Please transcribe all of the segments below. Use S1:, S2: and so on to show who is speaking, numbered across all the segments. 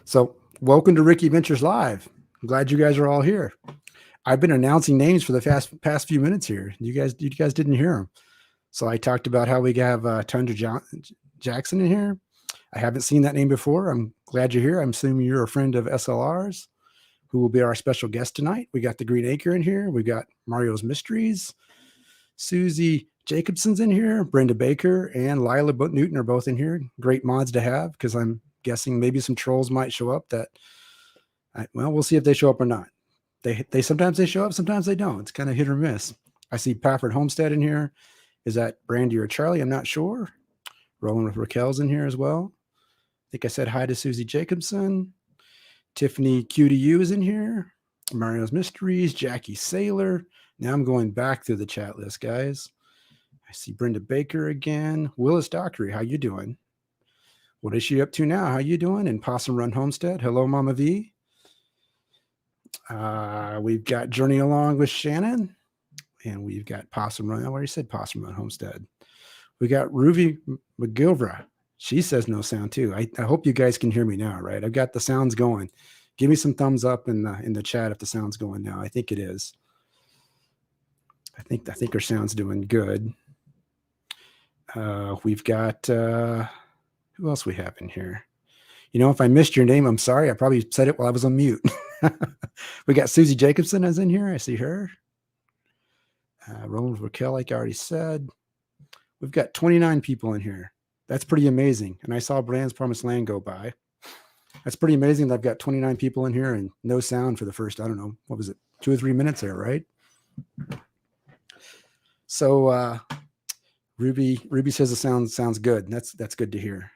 S1: So, welcome to Ricky Ventures Live. I'm glad you guys are all here. I've been announcing names for the past few minutes here. You guys didn't hear them. So I talked about how we have Jackson in here. I haven't seen that name before. I'm glad you're here. I'm assuming you're a friend of SLR's, who will be our special guest tonight. We got the Green Acre in here. We got Mario's Mysteries. Susie Jacobson's in here. Brenda Baker and Lila Newton are both in here. Great mods to have because I'm guessing maybe some trolls might show up well, we'll see if they show up or not. They sometimes they show up, sometimes they don't. It's kind of hit or miss. I see Pafford Homestead in here. Is that Brandy or Charlie? I'm not sure. Rolling with Raquel's in here as well. I think I said hi to Susie Jacobson. Tiffany QDU is in here. Mario's Mysteries, Jackie Saylor. Now I'm going back through the chat list, guys. I see Brenda Baker again. Willis Dockery, how you doing? What is she up to now? How you doing? And Possum Run Homestead. Hello, Mama V. We've got Journey Along with Shannon. And we've got Possum Run. I already said Possum Run Homestead. We got Ruby McGilvra. She says no sound too. I hope you guys can hear me now, right? I've got the sounds going. Give me some thumbs up in the chat if the sound's going now. I think it is. I think our sound's doing good. We've got who else we have in here? You know, if I missed your name, I'm sorry. I probably said it while I was on mute. We got Susie Jacobson is in here. I see her. Roland Raquel, like I already said. We've got 29 people in here. That's pretty amazing. And I saw Brand's Promised Land go by. That's pretty amazing that I've got 29 people in here and no sound for the first, I don't know, what was it, 2 or 3 minutes there, right? So Ruby says the sounds good. That's good to hear.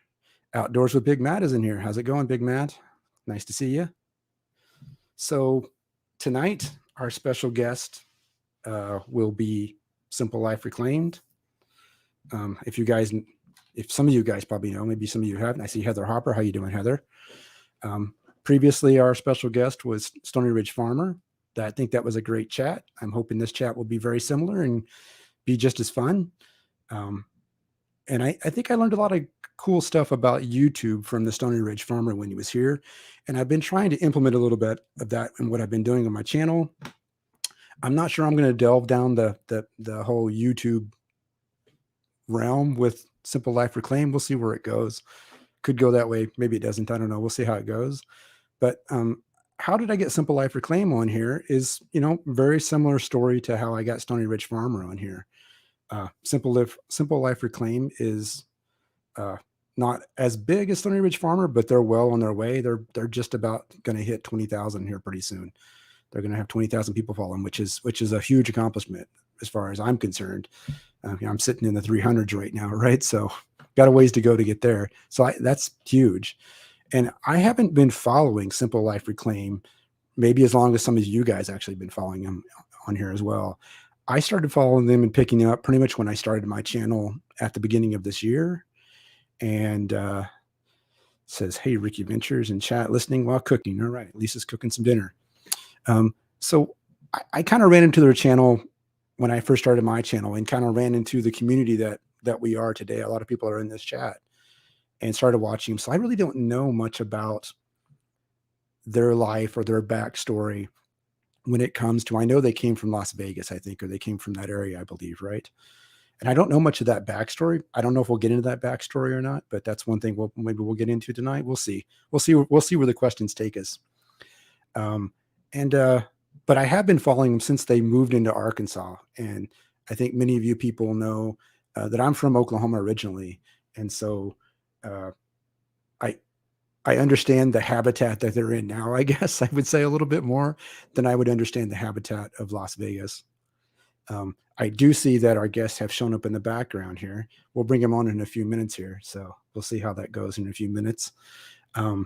S1: Outdoors with Big Matt is in here. How's it going, Big Matt? Nice to see you. So tonight, our special guest will be Simple Life Reclaimed. If some of you guys probably know, maybe some of you haven't. I see Heather Hopper. How you doing, Heather? Previously, our special guest was Stony Ridge Farmer. I think that was a great chat. I'm hoping this chat will be very similar and be just as fun. And I think I learned a lot of cool stuff about YouTube from the Stony Ridge Farmer when he was here. And I've been trying to implement a little bit of that in what I've been doing on my channel. I'm not sure I'm going to delve down the whole YouTube realm with Simple Life Reclaim. We'll see where it goes. Could go that way. Maybe it doesn't. I don't know. We'll see how it goes. But how did I get Simple Life Reclaim on here is, very similar story to how I got Stony Ridge Farmer on here. Simple Life Reclaim is not as big as Stony Ridge Farmer, but they're well on their way. They're just about going to hit 20,000 here pretty soon. They're going to have 20,000 people following, which is a huge accomplishment as far as I'm concerned. I'm sitting in the 300s right now, right? So got a ways to go to get there. So that's huge. And I haven't been following Simple Life Reclaim maybe as long as some of you guys actually been following them on here as well. I started following them and picking them up pretty much when I started my channel at the beginning of this year. And says, hey, Ricky Ventures in chat, listening while cooking. All right, Lisa's cooking some dinner. So I kind of ran into their channel when I first started my channel and kind of ran into the community that we are today. A lot of people are in this chat and started watching. So I really don't know much about their life or their backstory when it comes to, I know they came from Las Vegas, I think, or they came from that area, I believe, right? And I don't know much of that backstory. I don't know if we'll get into that backstory or not, but that's one thing maybe we'll get into tonight. We'll see. We'll see where the questions take us. But I have been following them since they moved into Arkansas. And I think many of you people know that I'm from Oklahoma originally. And so I understand the habitat that they're in now, I guess I would say a little bit more than I would understand the habitat of Las Vegas. I do see that our guests have shown up in the background here. We'll bring them on in a few minutes here. So we'll see how that goes in a few minutes. So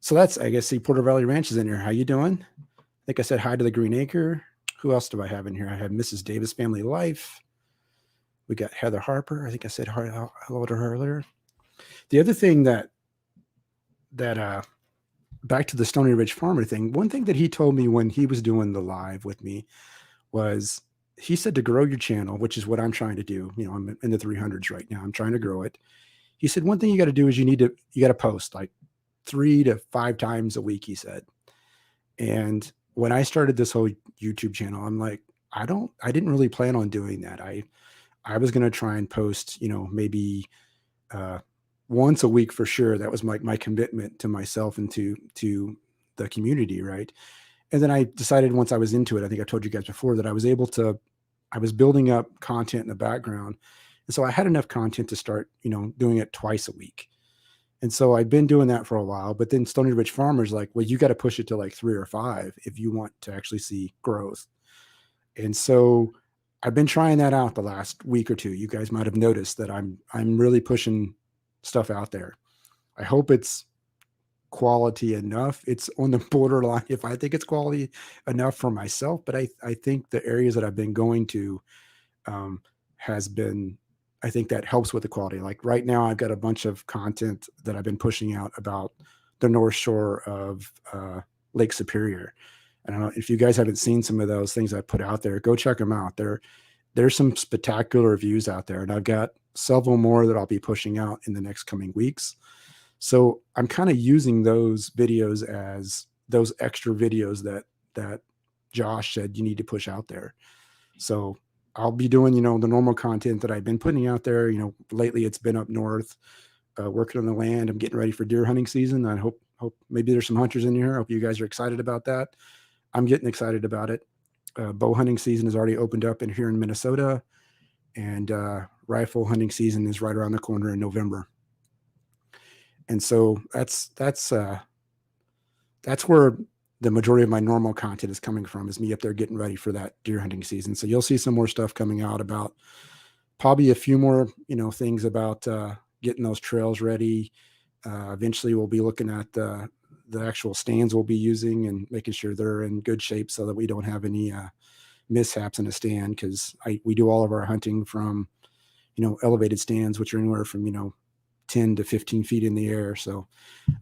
S1: that's, I guess, see Porter Valley Ranch is in here. How you doing? I think I said hi to the Green Acre. Who else do I have in here? I have Mrs. Davis Family Life. We got Heather Harper. I think I said hello to her earlier. The other thing that back to the Stony Ridge Farmer thing, one thing that he told me when he was doing the live with me was he said to grow your channel, which is what I'm trying to do. I'm in the 300s right now. I'm trying to grow it. he said, one thing you got to do is you got to post like 3 to 5 times a week, he said. And when I started this whole YouTube channel, I'm like, I didn't really plan on doing that. I was going to try and post, maybe uh, once a week for sure. That was my commitment to myself and to the community, right? And then I decided once I was into it, I think I told you guys before that I was building up content in the background. And so I had enough content to start, doing it twice a week. And so I've been doing that for a while, but then Stony Ridge Farmer's like, well, you got to push it to like 3 or 5 if you want to actually see growth. And so I've been trying that out the last week or two. You guys might have noticed that I'm really pushing stuff out there. I hope it's quality enough. It's on the borderline if I think it's quality enough for myself, but I think the areas that I've been going to has been, I think that helps with the quality. Like right now, I've got a bunch of content that I've been pushing out about the North Shore of Lake Superior. I don't know if you guys haven't seen some of those things I put out there, go check them out. There's some spectacular views out there, and I've got several more that I'll be pushing out in the next coming weeks. So I'm kind of using those videos as those extra videos that Josh said you need to push out there. So I'll be doing, the normal content that I've been putting out there. Lately it's been up north, working on the land. I'm getting ready for deer hunting season. I hope maybe there's some hunters in here. I hope you guys are excited about that. I'm getting excited about it. Bow hunting season has already opened up here in Minnesota, and rifle hunting season is right around the corner in November. And so that's where the majority of my normal content is coming from, is me up there getting ready for that deer hunting season. So you'll see some more stuff coming out about probably a few more, things about getting those trails ready. Eventually we'll be looking at the actual stands we'll be using and making sure they're in good shape so that we don't have any mishaps in a stand. Cause we do all of our hunting from, elevated stands, which are anywhere from, 10 to 15 feet in the air. So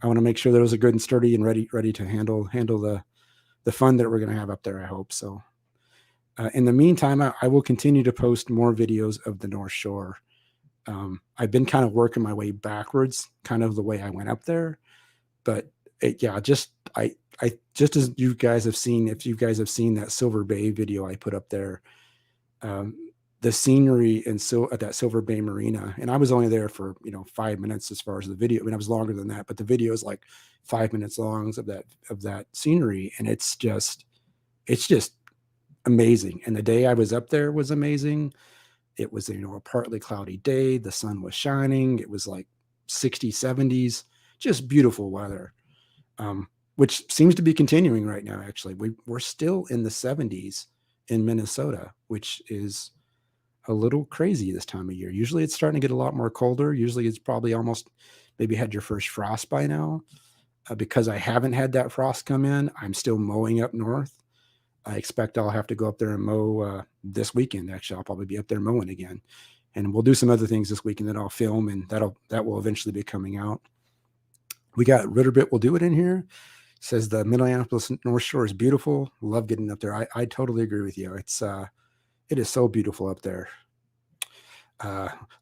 S1: I want to make sure that those are good and sturdy and ready to handle the fun that we're going to have up there, I hope. So in the meantime, I will continue to post more videos of the North Shore. I've been kind of working my way backwards, kind of the way I went up there, but just as you guys have seen, if you guys have seen that Silver Bay video I put up there, the scenery at that Silver Bay Marina, and I was only there for 5 minutes as far as the video. I mean, I was longer than that, but the video is like 5 minutes long of that scenery, and it's just amazing. And the day I was up there was amazing. It was a partly cloudy day. The sun was shining. It was like 60s, 70s, just beautiful weather, which seems to be continuing right now. Actually, we're still in the 70s in Minnesota, which is a little crazy this time of year. Usually it's starting to get a lot more colder. Usually it's probably almost maybe had your first frost by now. Because I haven't had that frost come in, I'm still mowing up north. I expect I'll have to go up there and mow this weekend. Actually, I'll probably be up there mowing again, and we'll do some other things this weekend that I'll film, and that will eventually be coming out. We got Ritterbit will do it in here. Says the Minneapolis North Shore is beautiful. Love getting up there. I totally agree with you. It is so beautiful up there.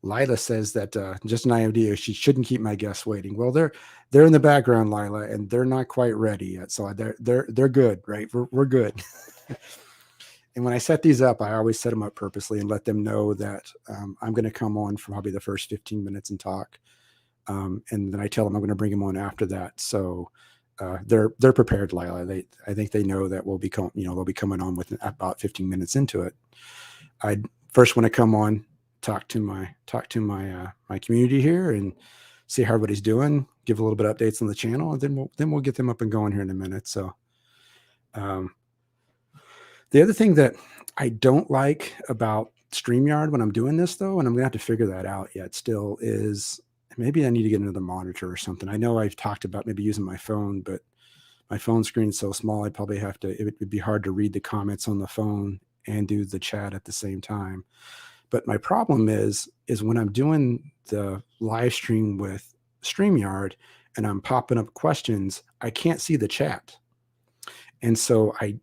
S1: Lila says that just an idea, she shouldn't keep my guests waiting. Well, they're in the background, Lila, and they're not quite ready yet. So they're good, right? We're good. And when I set these up, I always set them up purposely and let them know that I'm going to come on for probably the first 15 minutes and talk. And then I tell them I'm going to bring them on after that. So they're prepared, Lila. I think they know that they'll be coming on with about 15 minutes into it. I first want to come on, talk to my community here and see how everybody's doing, give a little bit of updates on the channel, and then we'll get them up and going here in a minute. So the other thing that I don't like about StreamYard when I'm doing this, though, and I'm gonna have to figure that out yet still, is maybe I need to get another monitor or something. I know I've talked about maybe using my phone, but my phone screen's so small, I'd probably have to, it would be hard to read the comments on the phone and do the chat at the same time. But my problem is when I'm doing the live stream with StreamYard and I'm popping up questions, I can't see the chat. And so I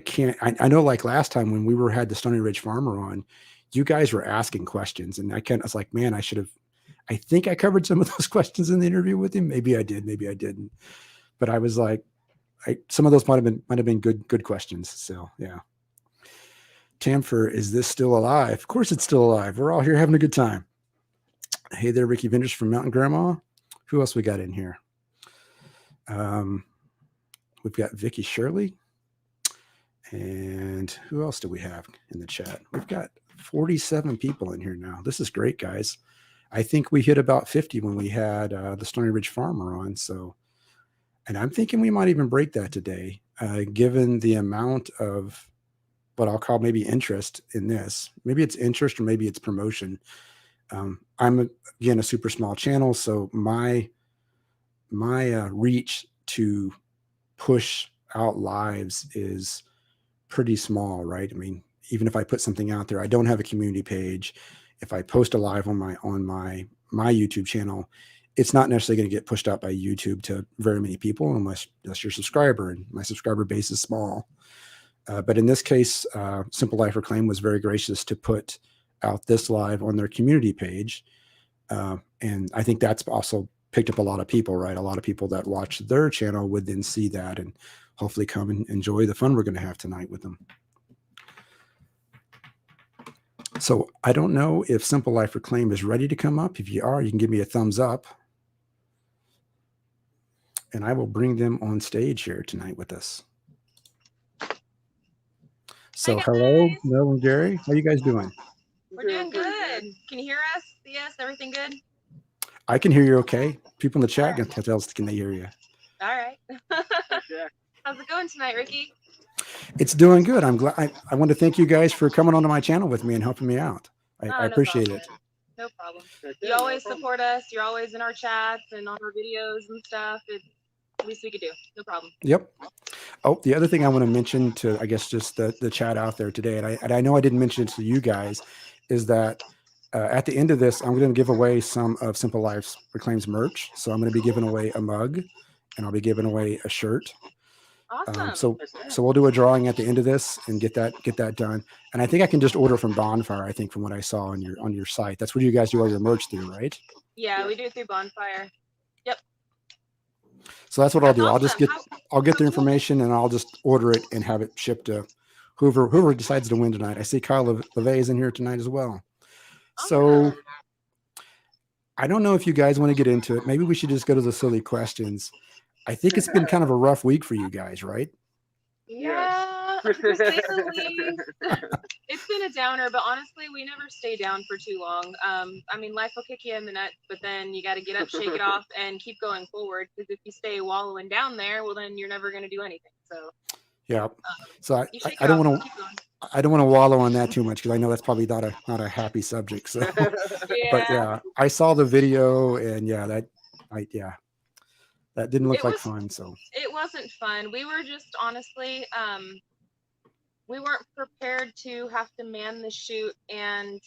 S1: can't, I know like last time when we had the Stony Ridge Farmer on, you guys were asking questions, and I was like, man, I think I covered some of those questions in the interview with him. Maybe I did, maybe I didn't. But I was like, some of those might have been good questions. So yeah. Tamfer, is this still alive? Of course it's still alive. We're all here having a good time. Hey there, Ricky Vinders from Mountain Grandma. Who else we got in here? We've got Vicky Shirley. And who else do we have in the chat? We've got 47 people in here now. This is great, guys. I think we hit about 50 when we had the Stony Ridge Farmer on. So, and I'm thinking we might even break that today, given the amount of what I'll call maybe interest in this. Maybe it's interest or maybe it's promotion. I'm again a super small channel, so my reach to push out lives is pretty small, right? I mean, even if I put something out there, I don't have a community page. If I post a live on my YouTube channel, it's not necessarily going to get pushed out by YouTube to very many people unless that's your subscriber, and my subscriber base is small. But in this case, Simple Life Reclaim was very gracious to put out this live on their community page. And I think that's also picked up a lot of people, right? A lot of people that watch their channel would then see that and hopefully come and enjoy the fun we're going to have tonight with them. So I don't know if Simple Life Reclaim is ready to come up. If you are, you can give me a thumbs up. And I will bring them on stage here tonight with us. So hello, Mel and Gary. How are you guys doing?
S2: We're doing good. Can you hear us? Yes, everything good?
S1: I can hear you okay. People in the chat can tell us, can they hear you?
S2: All right. How's it going tonight, Ricky?
S1: It's doing good. I'm glad. I want to thank you guys for coming onto my channel with me and helping me out. I appreciate it.
S2: No problem. You always support us. You're always in our chats and on our videos and stuff. It's the least we could do. No problem.
S1: Yep. Oh, the other thing I want to mention to, I guess, just the chat out there today, and I know I didn't mention it to you guys, is that at the end of this, I'm going to give away some of Simple Life Reclaim's merch. So I'm going to be giving away a mug, and I'll be giving away a shirt.
S2: Awesome.
S1: So we'll do a drawing at the end of this and get that done. And I think I can just order from Bonfire. I think from what I saw on your site, that's where you guys do all your merch through, right?
S2: Yeah, we do it through Bonfire. Yep.
S1: So that's what I'll do. Awesome. I'll get the information and I'll just order it and have it shipped to whoever decides to win tonight. I see Kyle LeVay is in here tonight as well. So I don't know if you guys want to get into it. Maybe we should just go to the silly questions. I think it's been kind of a rough week for you guys, right?
S2: Yeah, to say the least. It's been a downer, but honestly, we never stay down for too long. I mean, life will kick you in the nuts, but then you got to get up, shake it off, and keep going forward. Because if you stay wallowing down there, well, then you're never going to do anything. So
S1: yeah. So I don't want to. I don't want to wallow on that too much because I know that's probably not a happy subject. So,
S2: yeah.
S1: But yeah, I saw the video and yeah, that didn't look like fun. So
S2: it wasn't fun. We were just honestly, we weren't prepared to have to man the chute and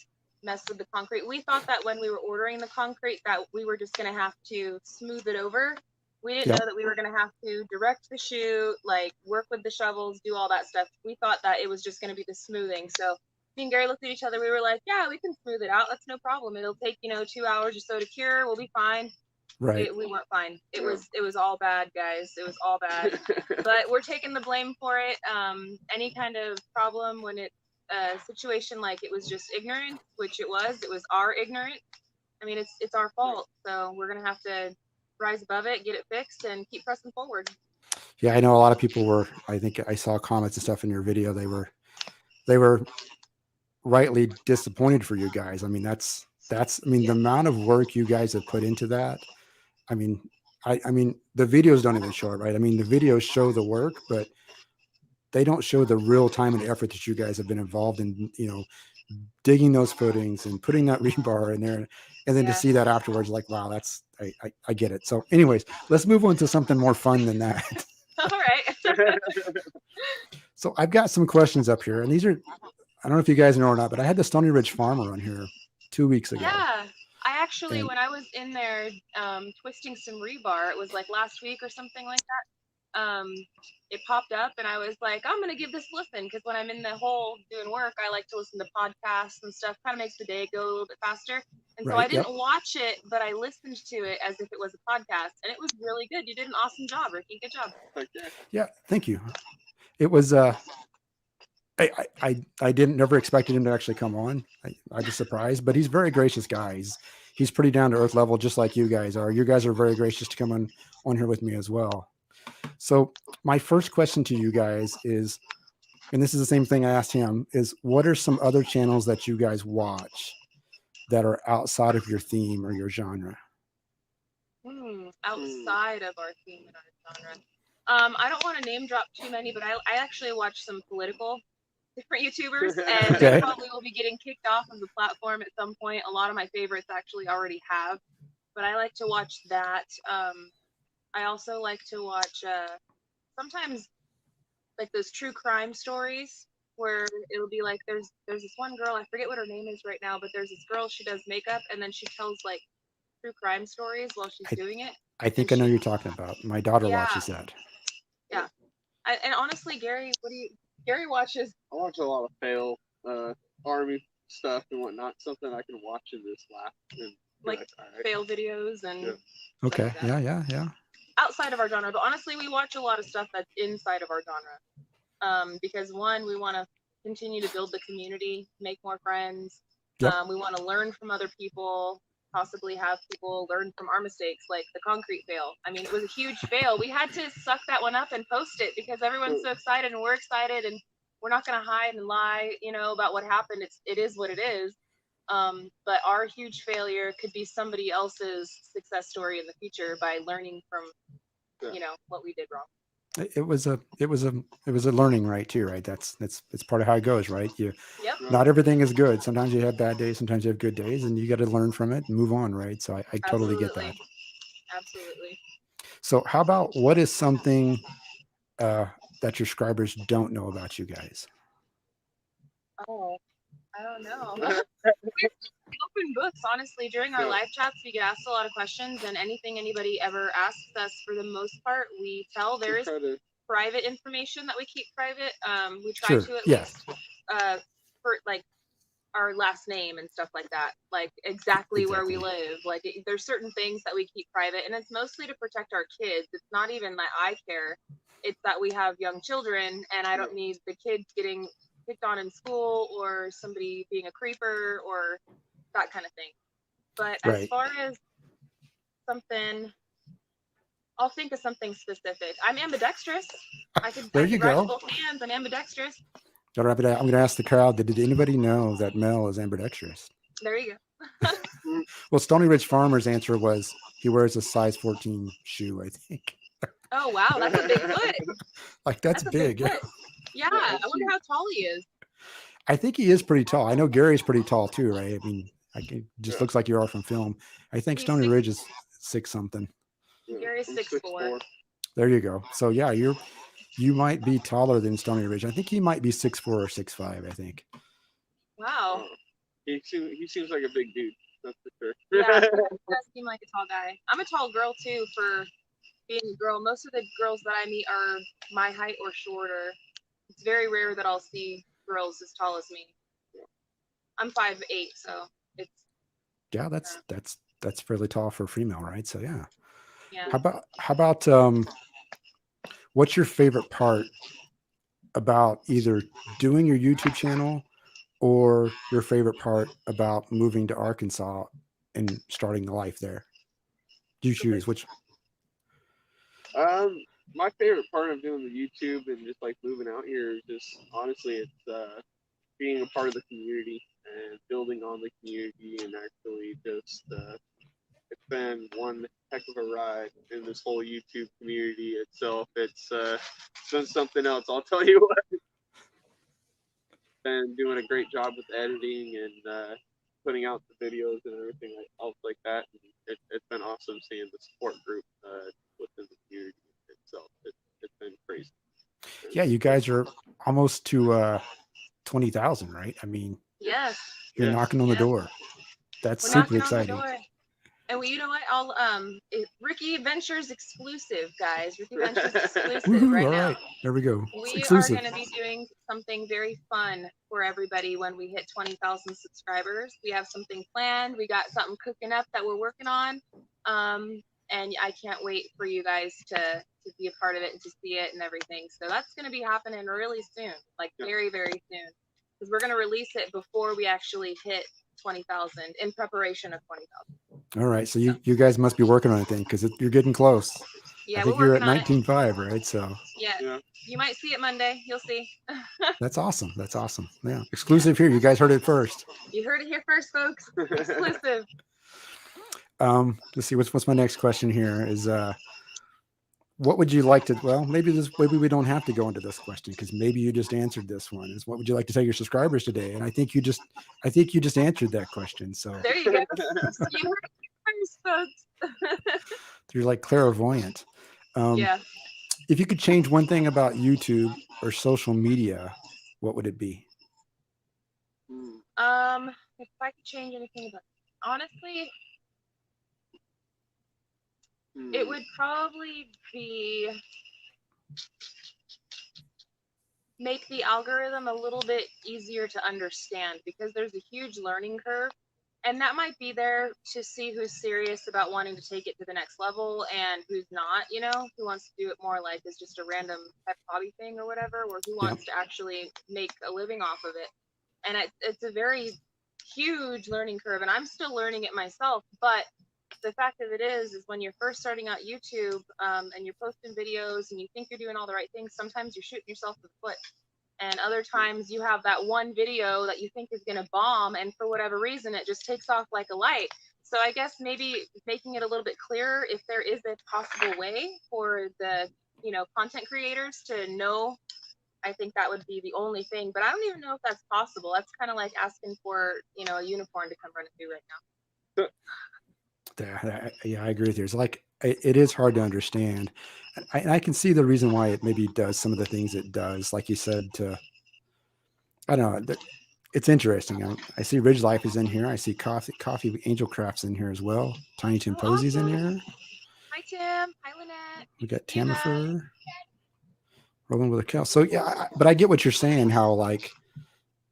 S2: mess with the concrete. We thought that when we were ordering the concrete that we were just going to have to smooth it over. We didn't know that we were going to have to direct the chute, like work with the shovels, do all that stuff. We thought that it was just going to be the smoothing. So me and Gary looked at each other. We were like, yeah, we can smooth it out. That's no problem. It'll take, 2 hours or so to cure. We'll be fine.
S1: Right.
S2: We weren't fine. It was all bad, guys. It was all bad. But we're taking the blame for it. Any kind of problem when it's a situation like it was just ignorance, which it was our ignorance. I mean, it's our fault. So we're going to have to rise above it, get it fixed, and keep pressing forward.
S1: Yeah, I know a lot of people were, I think I saw comments and stuff in your video. They were rightly disappointed for you guys. I mean, that's the amount of work you guys have put into that. I mean, I mean, the videos don't even show it, right? I mean, the videos show the work, but they don't show the real time and effort that you guys have been involved in, digging those footings and putting that rebar in there. And then to see that afterwards, like, wow, I get it. So anyways, let's move on to something more fun than that.
S2: All right.
S1: So I've got some questions up here, and these are, I don't know if you guys know or not, but I had the Stony Ridge Farmer on here 2 weeks ago.
S2: Yeah. I actually, when I was in there twisting some rebar, it was like last week or something like that. It popped up and I was like, I'm going to give this a listen, because when I'm in the hole doing work, I like to listen to podcasts and stuff. Kind of makes the day go a little bit faster. And so
S1: Right.
S2: I didn't watch it, but I listened to it as if it was a podcast, and it was really good. You did an awesome job, Ricky. Good job.
S1: Yeah. Thank you. It was, I didn't never expected him to actually come on. I was surprised, but he's a very gracious guy. He's pretty down to earth level, just like you guys are. You guys are very gracious to come on here with me as well. So my first question to you guys is, and this is the same thing I asked him, is what are some other channels that you guys watch that are outside of your theme or your genre?
S2: Outside of our theme and our genre. I don't want to name drop too many, but I actually watch some political different YouTubers, and
S1: Okay.
S2: they probably will be getting kicked off of the platform at some point. A lot of my favorites actually already have, but I like to watch that. I also like to watch sometimes like those true crime stories where it'll be like there's this one girl, I forget what her name is right now, but there's this girl, she does makeup and then she tells like true crime stories while she's doing it.
S1: I think I know you're talking about. My daughter watches that.
S2: Yeah. And honestly, Gary, Gary watches.
S3: I watch a lot of fail army stuff and whatnot. Something I can watch and just laugh and
S2: like fail videos and.
S1: Okay.
S2: Like
S1: Yeah.
S2: Outside of our genre, but honestly, we watch a lot of stuff that's inside of our genre. Because one, we want to continue to build the community, make more friends.
S1: Yep.
S2: We want to learn from other people, possibly have people learn from our mistakes, like the concrete fail. I mean, it was a huge fail. We had to suck that one up and post it because everyone's so excited and we're excited, and we're not going to hide and lie, about what happened. It is what it is. But our huge failure could be somebody else's success story in the future by learning from, what we did wrong.
S1: It was a learning, right, too, right? That's part of how it goes, right?
S2: Yep.
S1: Not everything is good. Sometimes you have bad days, sometimes you have good days, and you got to learn from it and move on, right? So I totally get that.
S2: Absolutely.
S1: So how about what is something that your subscribers don't know about you guys?
S2: Oh, I don't know. We're open books, honestly. During our live chats, we get asked a lot of questions, and anything anybody ever asks us, for the most part, we tell. There is private information that we keep private. We try to at least for like our last name and stuff like that, like exactly where we live. Like there's certain things that we keep private, and it's mostly to protect our kids. It's not even that I care. It's that we have young children, and I don't need the kids getting picked on in school or somebody being a creeper or that kind of thing. But as far as something, I'll think of something specific. I'm ambidextrous. I can
S1: there you go.
S2: Both hands. I'm ambidextrous.
S1: To wrap it up, I'm going to ask the crowd, did anybody know that Mel is ambidextrous?
S2: There you go.
S1: Well, Stony Ridge Farmer's answer was he wears a size 14 shoe, I think.
S2: Oh, wow. That's a big foot.
S1: Like, that's big.
S2: Yeah. I wonder how tall he is.
S1: I think he is pretty tall. I know Gary's pretty tall too, right? I mean, it just looks like you are from film. I think Stony Ridge is 6 something.
S2: Gary's 6'4".
S1: There you go. So yeah, you might be taller than Stony Ridge. I think he might be 6'4" or 6'5", I think.
S2: Wow.
S3: He seems like a big dude. That's for sure.
S2: Yeah, he does seem like a tall guy. I'm a tall girl too for being a girl. Most of the girls that I meet are my height or shorter. It's very rare that I'll see girls as tall as me. I'm 5'8", so it's.
S1: Yeah, that's fairly tall for a female, right? So yeah.
S2: Yeah.
S1: How about what's your favorite part about either doing your YouTube channel or your favorite part about moving to Arkansas and starting a life there? Do you choose which?
S3: My favorite part of doing the YouTube and just like moving out here is just honestly it's being a part of the community and building on the community, and actually just it's been one heck of a ride in this whole YouTube community itself. It's been something else, I'll tell you what. Been doing a great job with editing and putting out the videos and everything else like that. And it's been awesome seeing the support group within the community itself. It's been crazy.
S1: Yeah, you guys are almost to 20,000, right? I mean,
S2: yes,
S1: you're knocking on the door. That's super exciting.
S2: And you know what? Ricky Ventures exclusive, guys. Ricky Ventures exclusive
S1: Woohoo,
S2: right
S1: all
S2: now.
S1: right, there we go. It's
S2: We are
S1: exclusive.
S2: going to be doing something very fun for everybody when we hit 20,000 subscribers. We have something planned. We got something cooking up that we're working on. And I can't wait for you guys to be a part of it and to see it and everything. So that's going to be happening really soon, like very, very soon. Because we're going to release it before we actually hit 20,000 in preparation of 20,000.
S1: All right, so you guys must be working on it then, because you're getting close.
S2: Yeah,
S1: I think
S2: we're
S1: you're at
S2: working on it.
S1: 19.5, right? So
S2: Yeah, you might see it Monday. You'll see.
S1: that's awesome. That's awesome. Yeah, exclusive here. You guys heard it first.
S2: You heard it here first, folks. Exclusive.
S1: Let's see. What's my next question here? Is what would you like to? Well, maybe we don't have to go into this question because maybe you just answered this one. Is what would you like to tell your subscribers today? And I think you just answered that question. So
S2: there you go. You heard it first, folks.
S1: You're like clairvoyant.
S2: Yeah.
S1: If you could change one thing about YouTube or social media, what would it be?
S2: If I could change anything about, honestly, it would probably be make the algorithm a little bit easier to understand, because there's a huge learning curve, and that might be there to see who's serious about wanting to take it to the next level and who's not, who wants to do it more like as just a random pet hobby thing or whatever, or who wants to actually make a living off of it. And it's a very huge learning curve, and I'm still learning it myself. But the fact of it is when you're first starting out YouTube, and you're posting videos and you think you're doing all the right things, sometimes you're shooting yourself in the foot. And other times you have that one video that you think is going to bomb, and for whatever reason, it just takes off like a light. So I guess maybe making it a little bit clearer if there is a possible way for the, content creators to know. I think that would be the only thing, but I don't even know if that's possible. That's kind of like asking for, a unicorn to come running through right now.
S1: Yeah, I agree with you. It's like, it is hard to understand. I can see the reason why it maybe does some of the things it does. Like you said, I don't know. It's interesting. I see Ridge Life is in here. I see Coffee Angel Crafts in here as well. Tiny Tim Posey's in here.
S2: Hi, Tim. Hi, Lynette.
S1: We got Tamifer. Rolling with a cow. So yeah, but I get what you're saying, how like,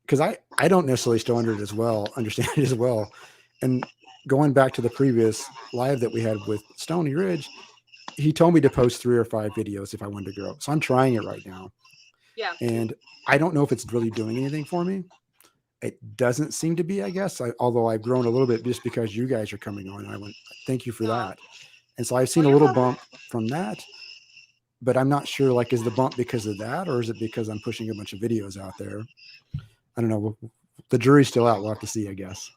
S1: because I don't necessarily still understand it as well. And going back to the previous live that we had with Stony Ridge, he told me to post 3 or 5 videos if I wanted to grow. So I'm trying it right now.
S2: Yeah.
S1: And I don't know if it's really doing anything for me. It doesn't seem to be, I guess, although I've grown a little bit just because you guys are coming on. And I went, thank you for that. And so I've seen a little bump from that. But I'm not sure, like, is the bump because of that, or is it because I'm pushing a bunch of videos out there? I don't know. The jury's still out. We'll have to see, I guess.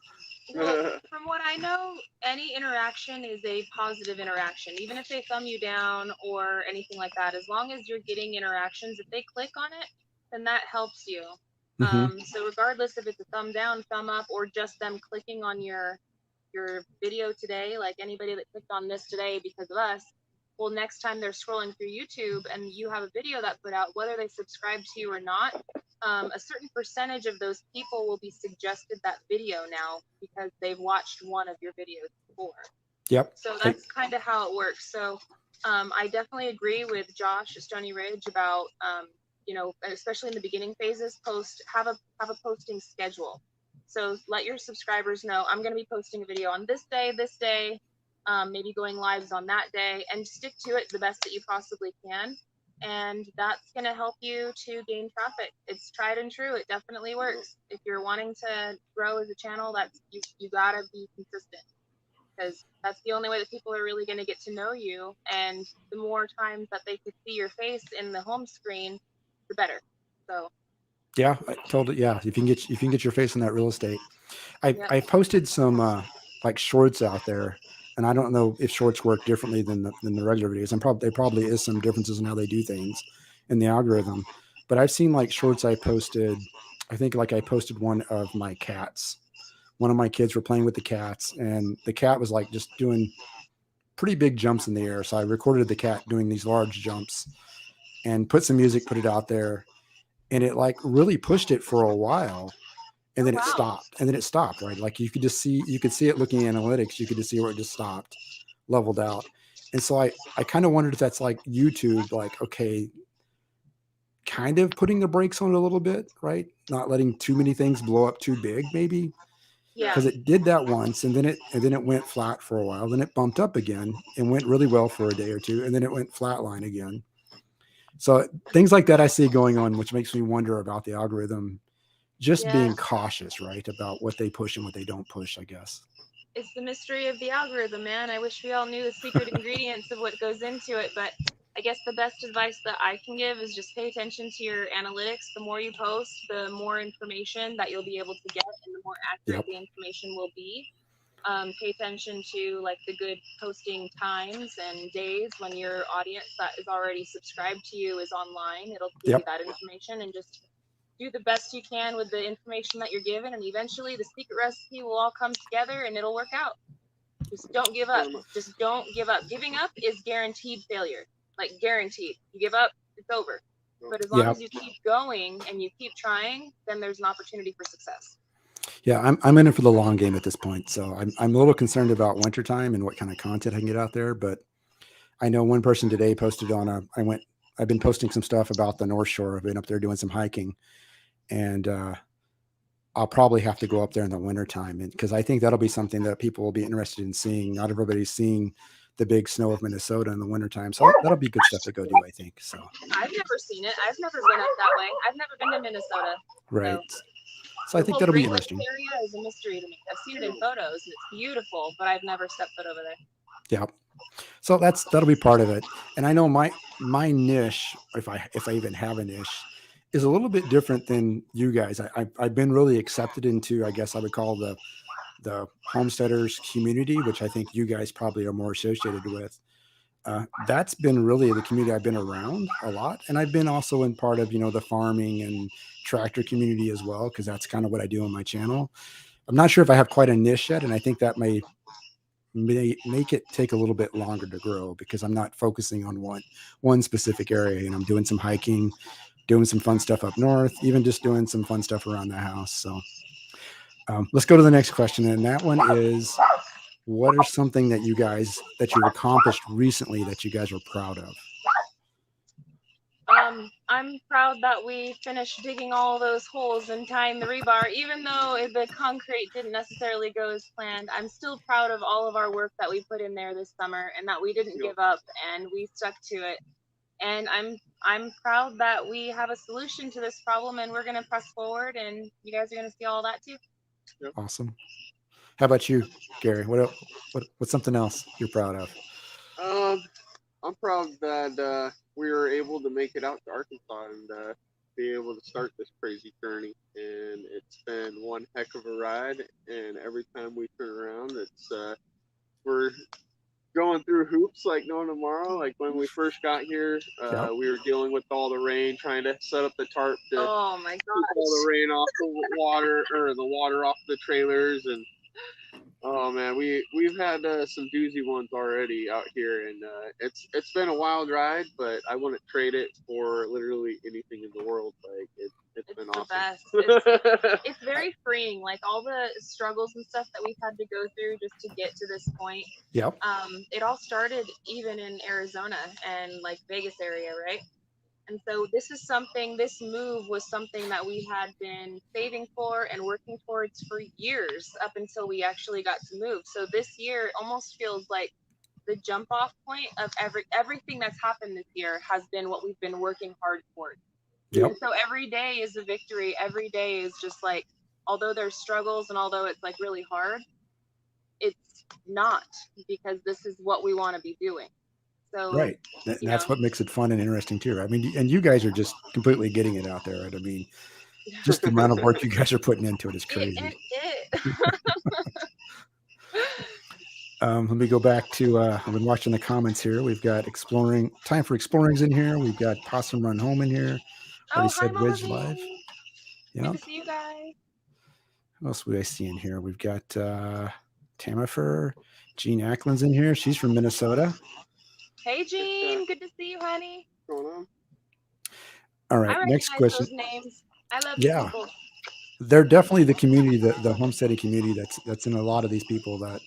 S2: Well, from what I know, any interaction is a positive interaction. Even if they thumb you down or anything like that, as long as you're getting interactions, if they click on it, then that helps you. So regardless if it's a thumb down, thumb up, or just them clicking on your video today, like anybody that clicked on this today because of us, well, next time they're scrolling through YouTube and you have a video that put out, whether they subscribe to you or not, a certain percentage of those people will be suggested that video now because they've watched one of your videos before.
S1: Yep.
S2: So that's kind of how it works. So I definitely agree with Josh at Stony Ridge about, especially in the beginning phases, have a posting schedule. So let your subscribers know, I'm going to be posting a video on this day, maybe going lives on that day, and stick to it the best that you possibly can. And that's going to help you to gain traffic. It's tried and true. It definitely works. If you're wanting to grow as a channel, you gotta be consistent, because that's the only way that people are really going to get to know you. And the more times that they could see your face in the home screen, the better. So
S1: yeah, I totally. Yeah, if you can get your face in that real estate. I posted some like shorts out there, and I don't know if shorts work differently than the regular videos. And there probably is some differences in how they do things in the algorithm. But I've seen like shorts I posted. I think like I posted one of my cats. One of my kids were playing with the cats, and the cat was like just doing pretty big jumps in the air. So I recorded the cat doing these large jumps and put some music, put it out there, and it like really pushed it for a while. and then
S2: Oh,
S1: it
S2: wow.
S1: stopped, and then it stopped, right? Like you could see it looking at analytics. You could just see where it just stopped, leveled out. And so I kind of wondered if that's like YouTube, like, okay, kind of putting the brakes on it a little bit, right? Not letting too many things blow up too big, maybe.
S2: Yeah.
S1: Because it did that once, and then it went flat for a while. Then it bumped up again and went really well for a day or two, and then it went flatline again. So things like that I see going on, which makes me wonder about the algorithm just
S2: Yeah.
S1: being cautious, right, about what they push and what they don't push, I guess.
S2: It's the mystery of the algorithm, man. I wish we all knew the secret ingredients of what goes into it, but I guess the best advice that I can give is just pay attention to your analytics. The more you post, the more information that you'll be able to get, and the more accurate
S1: Yep.
S2: the information will be. Pay attention to like the good posting times and days when your audience that is already subscribed to you is online. It'll give
S1: Yep.
S2: you that information, and just do the best you can with the information that you're given, and eventually the secret recipe will all come together and it'll work out. Just don't give up. Just don't give up. Giving up is guaranteed failure. Like guaranteed. You give up, it's over. But as long
S1: Yeah.
S2: as you keep going and you keep trying, then there's an opportunity for success.
S1: Yeah, I'm in it for the long game at this point. So I'm a little concerned about wintertime and what kind of content I can get out there. But I know one person today posted on I've been posting some stuff about the North Shore. I've been up there doing some hiking, and I'll probably have to go up there in the wintertime, because I think that'll be something that people will be interested in seeing. Not everybody's seeing the big snow of Minnesota in the wintertime. So that'll be good stuff to go do, I think. So
S2: I've never seen it. I've never been up that way. I've never been to Minnesota.
S1: right. So I
S2: The
S1: think
S2: whole
S1: that'll be
S2: Great Lakes
S1: interesting.
S2: area is a mystery to me. I've seen it in photos and it's beautiful, but I've never stepped foot over there.
S1: Yeah. So that'll be part of it. And I know my niche, if I even have a niche, is a little bit different than you guys. I've been really accepted into, I guess I would call the homesteaders community, which I think you guys probably are more associated with. That's been really the community I've been around a lot. And I've been also in part of, the farming and tractor community as well, because that's kind of what I do on my channel. I'm not sure if I have quite a niche yet. And I think that may make it take a little bit longer to grow, because I'm not focusing on one specific area. And I'm doing some hiking, doing some fun stuff up north, even just doing some fun stuff around the house. So let's go to the next question. And that one is, what are something that you've accomplished recently that you guys are proud of?
S2: I'm proud that we finished digging all those holes and tying the rebar, even though the concrete didn't necessarily go as planned. I'm still proud of all of our work that we put in there this summer, and that we didn't give up and we stuck to it. And I'm proud that we have a solution to this problem, and we're going to press forward, and you guys are going to see all that too.
S3: Yep.
S1: Awesome. How about you, Gary? What's something else you're proud of?
S3: I'm proud that we were able to make it out to Arkansas and be able to start this crazy journey. And it's been one heck of a ride. And every time we turn around, it's we're going through hoops like no tomorrow. Like when we first got here, we were dealing with all the rain, trying to set up the tarp to keep all the rain off the water, or the water off the trailers. And oh man, we've had some doozy ones already out here, and it's been a wild ride, but I wouldn't trade it for literally anything in the world. Like it's been awesome.
S2: Best. It's very freeing. Like all the struggles and stuff that we've had to go through just to get to this point.
S1: Yep.
S2: It all started even in Arizona and like Vegas area, right? And so this move was something that we had been saving for and working towards for years, up until we actually got to move. So this year almost feels like the jump off point of everything that's happened this year has been what we've been working hard towards.
S1: Yep.
S2: And so every day is a victory. Every day is just like, although there's struggles and although it's like really hard, it's not, because this is what we want to be doing. So,
S1: right. That's what makes it fun and interesting too. Right? I mean, and you guys are just completely getting it out there. Right? I mean, just the amount of work you guys are putting into it is crazy. Let me go back to, I've been watching the comments here. We've got time for explorings in here. We've got Possum Run Home in here.
S2: Hi,
S1: said Ridge Live.
S2: Yeah. Good to see you guys.
S1: What else would I see in here? We've got Tamifer, Jean Ackland's in here. She's from Minnesota.
S2: Hey, Jean. Good to see you, honey.
S3: What's going on?
S1: All right. Next question.
S2: Those names. I love people.
S1: they're definitely the community, the homesteading community that's in a lot of these people that,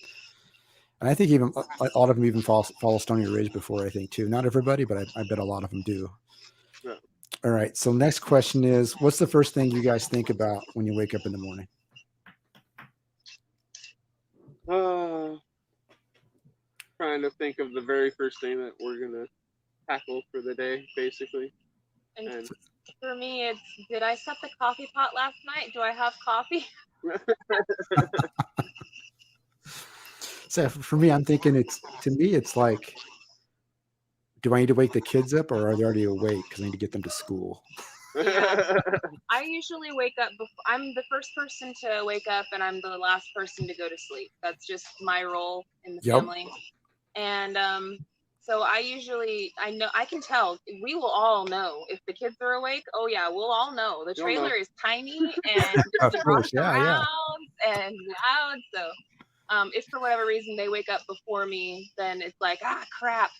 S1: and I think even a lot of them even follow Stony Ridge before, I think too. Not everybody, but I bet a lot of them do.
S3: Yeah.
S1: All right. So next question is, what's the first thing you guys think about when you wake up in the morning?
S3: Trying to think of the very first thing that we're gonna tackle for the day, basically.
S2: And
S3: And
S2: for me, it's, did I set the coffee pot last night? Do I have coffee?
S1: So for me, I'm thinking it's like, do I need to wake the kids up or are they already awake? Because I need to get them to school.
S2: Yeah. I usually wake up before, I'm the first person to wake up and I'm the last person to go to sleep. That's just my role in the
S1: Yep.
S2: family. And so I know, I can tell, we will all know if the kids are awake. Oh yeah, we'll all know. The
S3: You'll know.
S2: trailer is tiny and
S1: Of
S2: just
S1: course,
S2: rocking
S1: yeah, yeah.
S2: around and loud. So if for whatever reason they wake up before me, then it's like, ah, crap.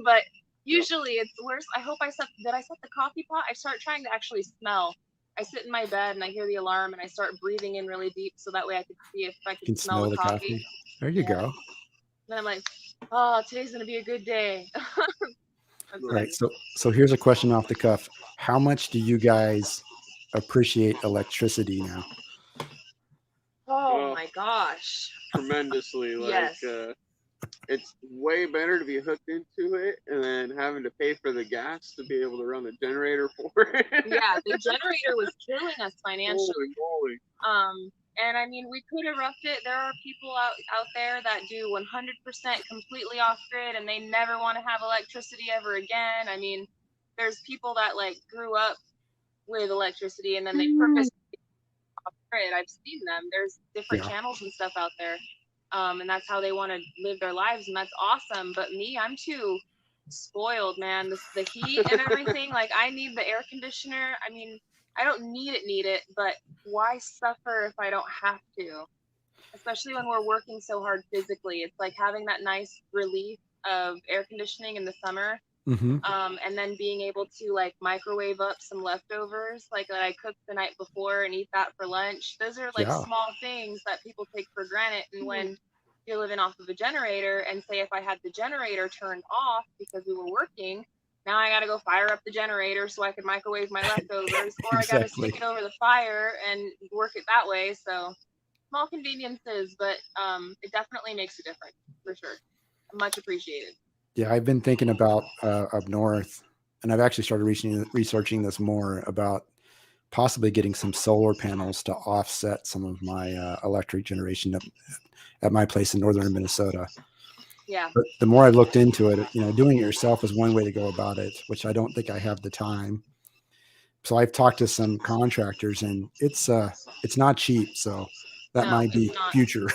S2: But usually it's worse. I hope did I set the coffee pot? I start trying to actually smell. I sit in my bed and I hear the alarm and I start breathing in really deep so that way I can see if I
S1: You can
S2: can smell the coffee.
S1: There you
S2: Yeah.
S1: go.
S2: And I'm like, oh, today's gonna be a good day. That's
S1: All right. So here's a question off the cuff. How much do you guys appreciate electricity now?
S2: Oh my gosh.
S3: Tremendously. Like,
S2: Yes.
S3: it's way better to be hooked into it and then having to pay for the gas to be able to run the generator for it.
S2: Yeah, the generator was killing us financially.
S3: Holy moly.
S2: And I mean, we could have roughed it. There are people out there that do 100% completely off grid and they never want to have electricity ever again. I mean, there's people that like grew up with electricity and then they purposely off grid. I've seen them. There's different
S1: Yeah.
S2: channels and stuff out there. And that's how they want to live their lives. And that's awesome. But me, I'm too spoiled, man. The heat and everything. Like, I need the air conditioner. I mean, I don't need it, but why suffer if I don't have to? Especially when we're working so hard physically. It's like having that nice relief of air conditioning in the summer.
S1: Mm-hmm.
S2: And then being able to like microwave up some leftovers like that I cooked the night before and eat that for lunch. Those are like
S1: Yeah.
S2: small things that people take for granted. And when you're living off of a generator, and say if I had the generator turned off because we were working, now I got to go fire up the generator so I can microwave my leftovers, or I got to
S1: Exactly.
S2: stick it over the fire and work it that way. So small conveniences, but it definitely makes a difference for sure. Much appreciated.
S1: Yeah, I've been thinking about up north, and I've actually started researching this more about possibly getting some solar panels to offset some of my electric generation at my place in northern Minnesota.
S2: Yeah.
S1: But the more I looked into it, doing it yourself is one way to go about it, which I don't think I have the time. So I've talked to some contractors, and it's not cheap. So that might be future,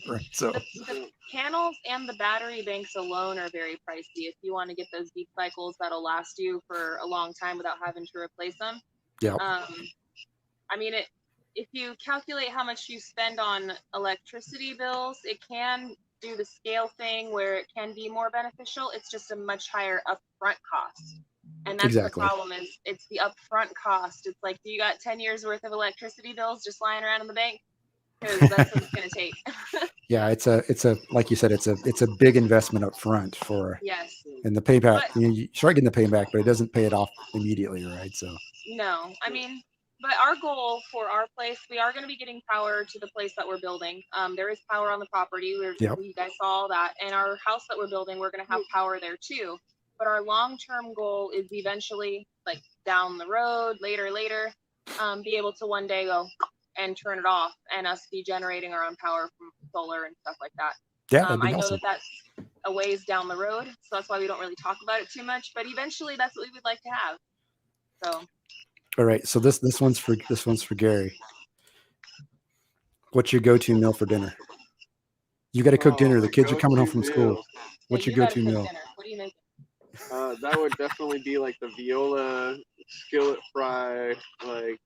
S1: right? So
S2: the panels and the battery banks alone are very pricey. If you want to get those deep cycles that'll last you for a long time without having to replace them.
S1: yeah,
S2: I mean, if you calculate how much you spend on electricity bills, it can do the scale thing where it can be more beneficial. It's just a much higher upfront cost. And that's
S1: exactly.
S2: the problem is it's the upfront cost. It's like, do you got 10 years worth of electricity bills just lying around in the bank? Because that's what it's going to take.
S1: Yeah, it's a like you said, it's a big investment up front for
S2: Yes.
S1: And the payback, you start getting the payback, but it doesn't pay it off immediately, right? So
S2: no, I mean, but our goal for our place, we are going to be getting power to the place that we're building. There is power on the property. You guys saw all that. And our house that we're building, we're going to have power there too. But our long-term goal is eventually, like down the road, later, be able to one day go and turn it off and us be generating our own power from solar and stuff like that.
S1: Yeah, that'd be
S2: I know
S1: awesome.
S2: that's a ways down the road, so that's why we don't really talk about it too much. But eventually, that's what we would like to have. So.
S1: All right, so this one's for Gary. What's your go-to meal for dinner? You got to cook dinner. The kids are coming home from school. What's your go-to meal?
S2: Dinner. What do you make?
S3: That would definitely be like the viola skillet fry, like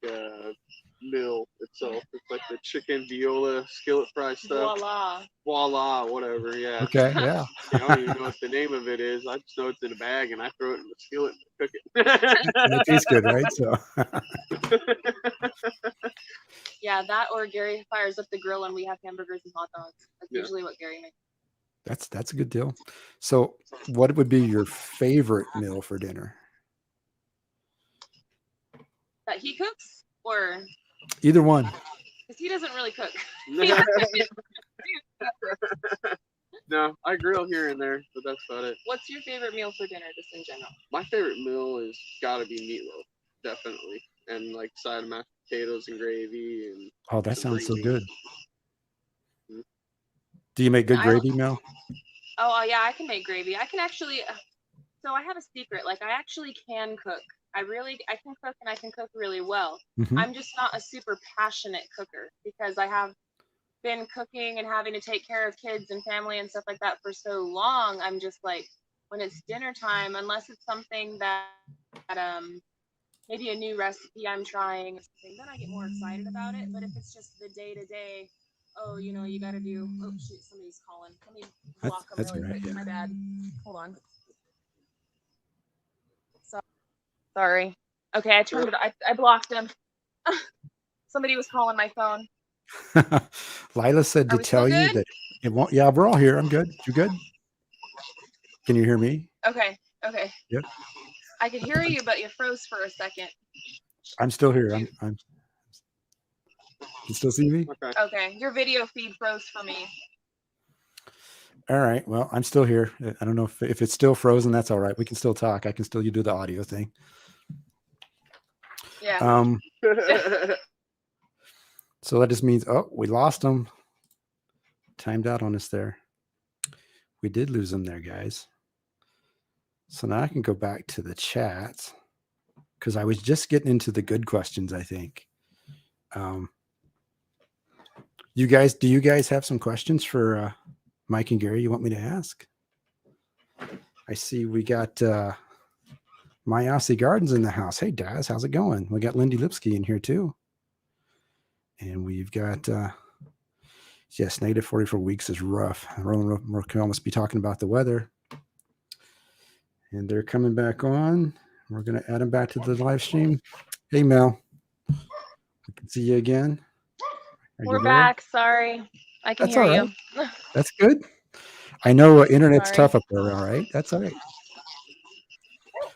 S3: meal itself. It's like the chicken viola skillet fry stuff. Voila, whatever. Yeah.
S1: Okay, yeah.
S3: I don't even know what the name of it is. I just know it's in a bag and I throw it in the skillet and cook it.
S1: And it tastes good, right? So
S2: Yeah, that or Gary fires up the grill and we have hamburgers and hot dogs. That's
S3: Yeah.
S2: usually what Gary makes.
S1: that's a good deal. So what would be your favorite meal for dinner?
S2: That he cooks, or
S1: Either one.
S2: because he doesn't really cook.
S3: No, I grill here and there, but that's about it.
S2: What's your favorite meal for dinner, just in general?
S3: My favorite meal is gotta be meatloaf, definitely, and like side of mashed potatoes and gravy and.
S1: Oh, that
S3: some
S1: sounds so
S3: green
S1: good.
S3: beans.
S1: Do you make good
S2: I-
S1: gravy, Mel?
S2: Oh, yeah, I can make gravy. I can actually. So I have a secret. Like I actually can cook. I can cook and I can cook really well.
S1: Mhm.
S2: I'm just not a super passionate cooker because I have been cooking and having to take care of kids and family and stuff like that for so long. I'm just like, when it's dinner time, unless it's something that maybe a new recipe I'm trying or something, then I get more excited about it. But if it's just the day to day, oh, you got to do. Oh shoot, somebody's calling. Let me block them
S1: That's
S2: really
S1: all right,
S2: quick.
S1: yeah.
S2: My bad. Hold on. Sorry. Okay, I turned it. I blocked him. Somebody was calling my phone.
S1: Lila said
S2: Are
S1: to
S2: we still
S1: tell you
S2: good?
S1: that it won't. Yeah, we're all here. I'm good. You good? Can you hear me?
S2: Okay.
S1: Yep.
S2: I could hear you, but you froze for a second.
S1: I'm still here. I'm. You still see me?
S3: Okay.
S2: Okay, your video feed froze for me.
S1: All right. Well, I'm still here. I don't know if it's still frozen. That's all right. We can still talk. I can still do the audio thing.
S2: Yeah.
S1: So that just means, oh, we lost them. Timed out on us there. We did lose them there, guys. So now I can go back to the chat because I was just getting into the good questions, I think. Do you guys have some questions for Mike and Gary you want me to ask? I see we got My Aussie Gardens in the house. Hey, Daz, how's it going? We got Lindy Lipsky in here too. And we've got, yes, negative 44 weeks is rough. Roland Merkel must be talking about the weather. And they're coming back on. We're going to add them back to the live stream. Hey, Mel. We can see you again.
S2: We're back. Sorry. I can
S1: That's
S2: hear
S1: all
S2: you.
S1: right. That's good. I know internet's
S2: Sorry.
S1: tough up there, all right? That's all right.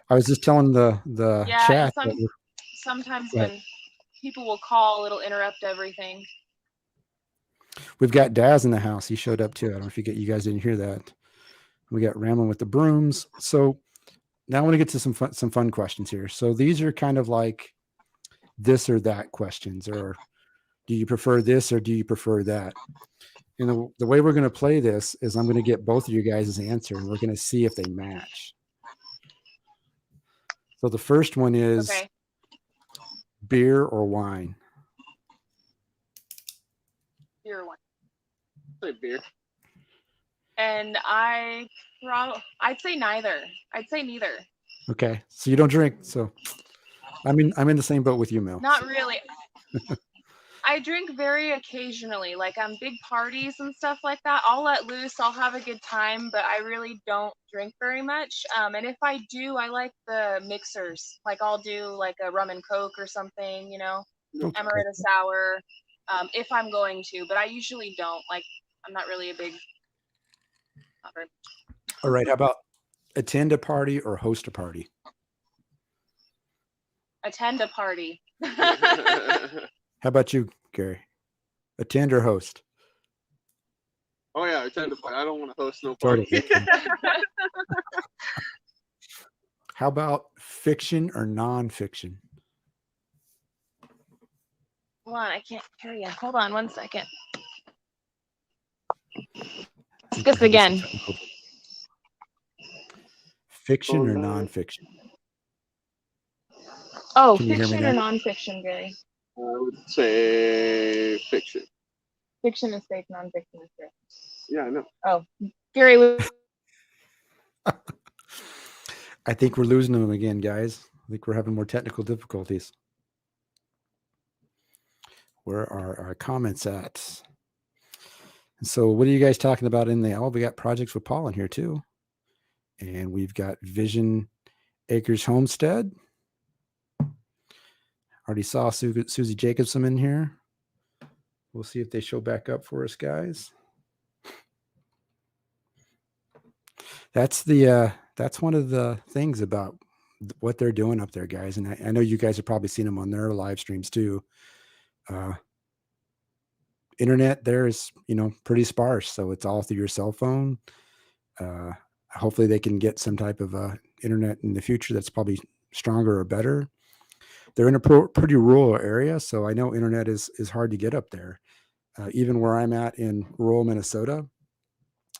S1: I was just telling the
S2: Yeah,
S1: chat.
S2: sometimes
S1: Right.
S2: when people will call, it'll interrupt everything.
S1: We've got Daz in the house. He showed up too. I don't know if you guys didn't hear that. We got Ramblin' with the Brooms. So now I want to get to some fun questions here. So these are kind of like this or that questions, or do you prefer this or do you prefer that? And the way we're going to play this is I'm going to get both of you guys' answer and we're going to see if they match. So the first one is
S2: Okay.
S1: beer or wine?
S2: Beer one.
S3: Say beer.
S2: And I'd say neither. I'd say neither.
S1: Okay. So you don't drink. So I'm in the same boat with you, Mel.
S2: Not really. I drink very occasionally, like on big parties and stuff like that. I'll let loose, I'll have a good time, but I really don't drink very much. And if I do, I like the mixers. Like I'll do like a rum and Coke or something,
S1: Okay.
S2: amaretto sour, if I'm going to, but I usually don't. Like I'm not really not very.
S1: All right. How about attend a party or host a party?
S2: Attend a party.
S1: How about you, Gary? Attend or host?
S3: Oh yeah, I tend to. I don't want to host no party.
S1: How about fiction or nonfiction?
S2: Hold on, I can't hear you. Hold on 1 second. This again.
S1: Fiction or nonfiction?
S2: Oh,
S1: Can you hear me
S2: fiction or
S1: now?
S2: nonfiction, Gary?
S3: I would say fiction.
S2: Fiction is safe, nonfiction is safe.
S3: Yeah, I know.
S2: Oh, Gary.
S1: I think we're losing them again, guys. I think we're having more technical difficulties. Where are our comments at? And so what are you guys talking about in the, oh, we got projects with Paul in here too. And we've got Vision Acres Homestead. Already saw Susie Jacobson in here. We'll see if they show back up for us, guys. That's one of the things about what they're doing up there, guys. And I know you guys have probably seen them on their live streams too. Internet there is, pretty sparse. So it's all through your cell phone. Hopefully they can get some type of internet in the future that's probably stronger or better. They're in a pretty rural area, so I know internet is hard to get up there. Even where I'm at in rural Minnesota,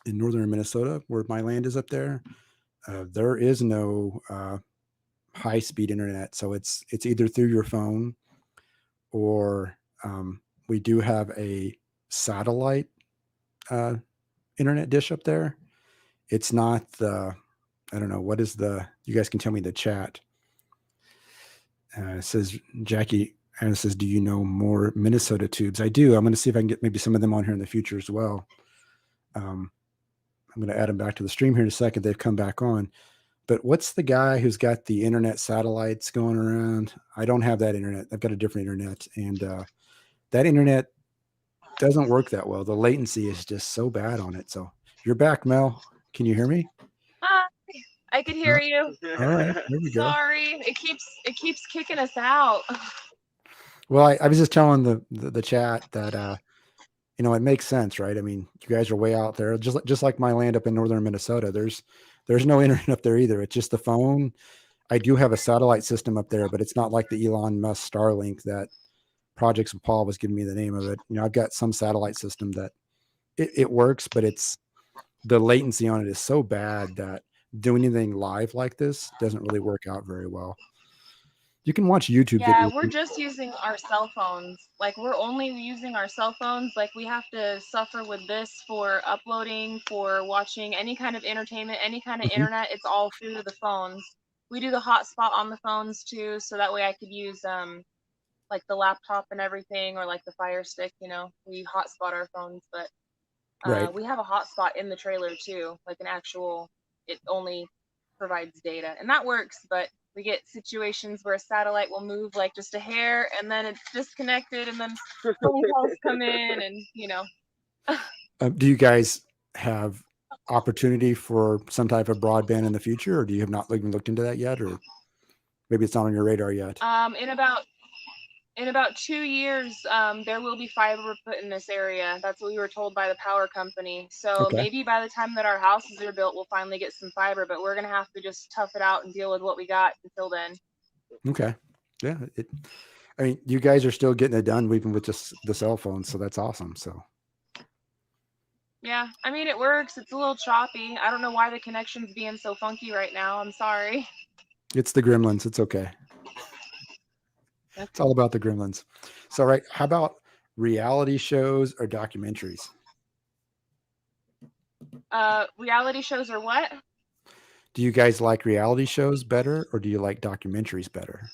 S1: in northern Minnesota, where my land is up there, there is no high-speed internet. So it's either through your phone or we do have a satellite internet dish up there. It's not I don't know, what is you guys can tell me in the chat. It says Jackie, and it says, do you know more Minnesota tubes? I do. I'm going to see if I can get maybe some of them on here in the future as well. I'm going to add them back to the stream here in a second. They've come back on. But what's the guy who's got the internet satellites going around? I don't have that internet. I've got a different internet. And that internet doesn't work that well. The latency is just so bad on it. So you're back, Mel. Can you hear me?
S2: I could hear you.
S1: All right, there we go.
S2: Sorry, it keeps kicking us out.
S1: Well, I was just telling the chat that it makes sense, right? I mean, you guys are way out there, just like my land up in northern Minnesota. There's no internet up there either. It's just the phone. I do have a satellite system up there, but it's not like the Elon Musk Starlink that Projects with Paul was giving me the name of it. I've got some satellite system that it works, but the latency on it is so bad that doing anything live like this doesn't really work out very well. You can watch YouTube
S2: Yeah,
S1: videos.
S2: we're just using our cell phones. Like, we're only using our cell phones. Like, we have to suffer with this for uploading, for watching any kind of entertainment, any kind of internet. It's all through the phones. We do the hotspot on the phones too, so that way I could use like the laptop and everything, or like the Fire Stick. We hotspot our phones, but
S1: Right.
S2: we have a hotspot in the trailer too, like an actual. It only provides data, and that works, but we get situations where a satellite will move like just a hair and then it's disconnected, and then phone calls come in, and
S1: Do you guys have opportunity for some type of broadband in the future, or do you have not even looked into that yet, or maybe it's not on your radar yet?
S2: In about 2 years, there will be fiber put in this area. That's what we were told by the power company. So
S1: Okay.
S2: maybe by the time that our houses are built, we'll finally get some fiber, but we're going to have to just tough it out and deal with what we got until then.
S1: Okay. Yeah. I mean, you guys are still getting it done even with just the cell phone. So that's awesome. So.
S2: Yeah. I mean, it works. It's a little choppy. I don't know why the connection's being so funky right now. I'm sorry.
S1: It's the gremlins. It's okay. It's all about the gremlins. So, right. How about reality shows or documentaries?
S2: Reality shows or what?
S1: Do you guys like reality shows better, or do you like documentaries better?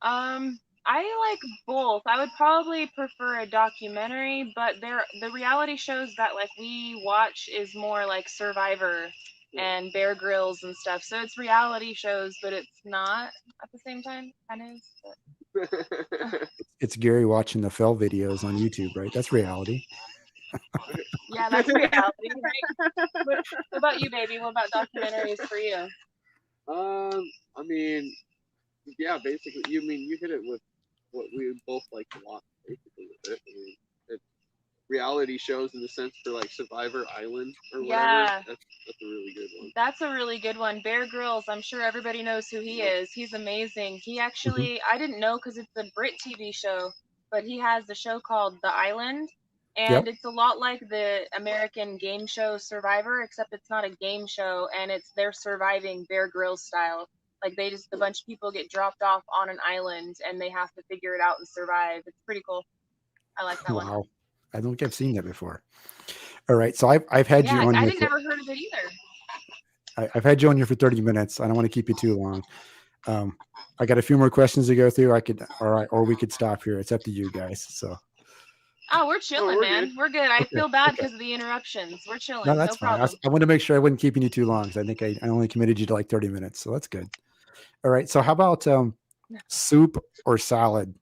S2: I like both. I would probably prefer a documentary, but the reality shows that like we watch is more like Survivor and Bear Grylls and stuff. So it's reality shows, but it's not at the same time. Kind of is. But...
S1: It's Gary watching the fell videos on YouTube, right? That's reality.
S2: Yeah, that's reality, right? What about you, baby? What about documentaries for you?
S3: I mean, yeah, basically, you hit it with what we both like to watch, basically, with it. I mean, it's reality shows in the sense for like Survivor Island or whatever.
S2: Yeah.
S3: That's a really good one.
S2: That's a really good one. Bear Grylls, I'm sure everybody knows who he is. He's amazing. He actually, I didn't know because it's a Brit TV show, but he has a show called The Island. And it's a lot like the American game show Survivor, except it's not a game show, and they're surviving Bear Grylls style. Like a bunch of people get dropped off on an island and they have to figure it out and survive. It's pretty cool. I like that one.
S1: Wow. I don't think I've seen that before. All right. So I've had you on
S2: I
S1: here.
S2: didn't never heard of it either.
S1: I've had you on here for 30 minutes. I don't want to keep you too long. I got a few more questions to go through. Or we could stop here. It's up to you guys. So
S2: Oh, we're chilling,
S3: we're
S2: man.
S3: good.
S2: We're good. I
S1: Okay,
S2: feel bad
S1: okay.
S2: because of the interruptions. We're chilling.
S1: No,
S2: No
S1: that's fine.
S2: problem.
S1: I want to make sure I wasn't keeping you too long because I think I only committed you to like 30 minutes. So that's good. All right. So how about soup or salad?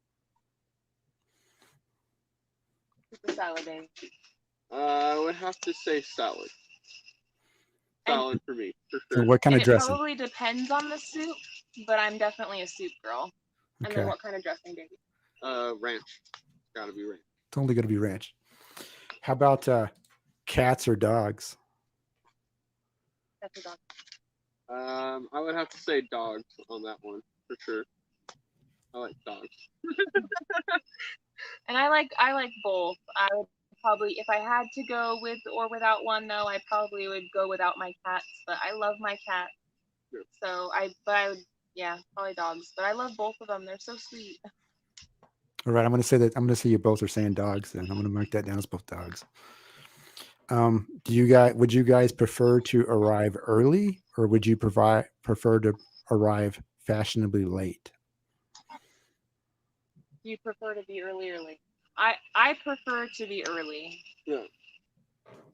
S2: Super salad day.
S3: I would have to say salad. Salad for me, for
S1: So
S3: sure.
S1: what kind
S2: And
S1: of
S2: it
S1: dressing?
S2: probably depends on the soup, but I'm definitely a soup girl. And
S1: Okay.
S2: then what kind of dressing, baby?
S3: Ranch. Gotta be ranch.
S1: It's only going to be ranch. How about cats or dogs?
S2: That's a dog.
S3: I would have to say dogs on that one, for sure. I like dogs.
S2: And I like both. I would probably, if I had to go with or without one though, I probably would go without my cats. But I love my cat.
S3: Sure.
S2: So I would, yeah, probably dogs. But I love both of them. They're so sweet.
S1: All right. I'm going to say you both are saying dogs, and I'm going to mark that down as both dogs. Would you guys prefer to arrive early, or would you prefer to arrive fashionably late?
S2: Do you prefer to be early or late? I prefer to be early.
S3: Yeah,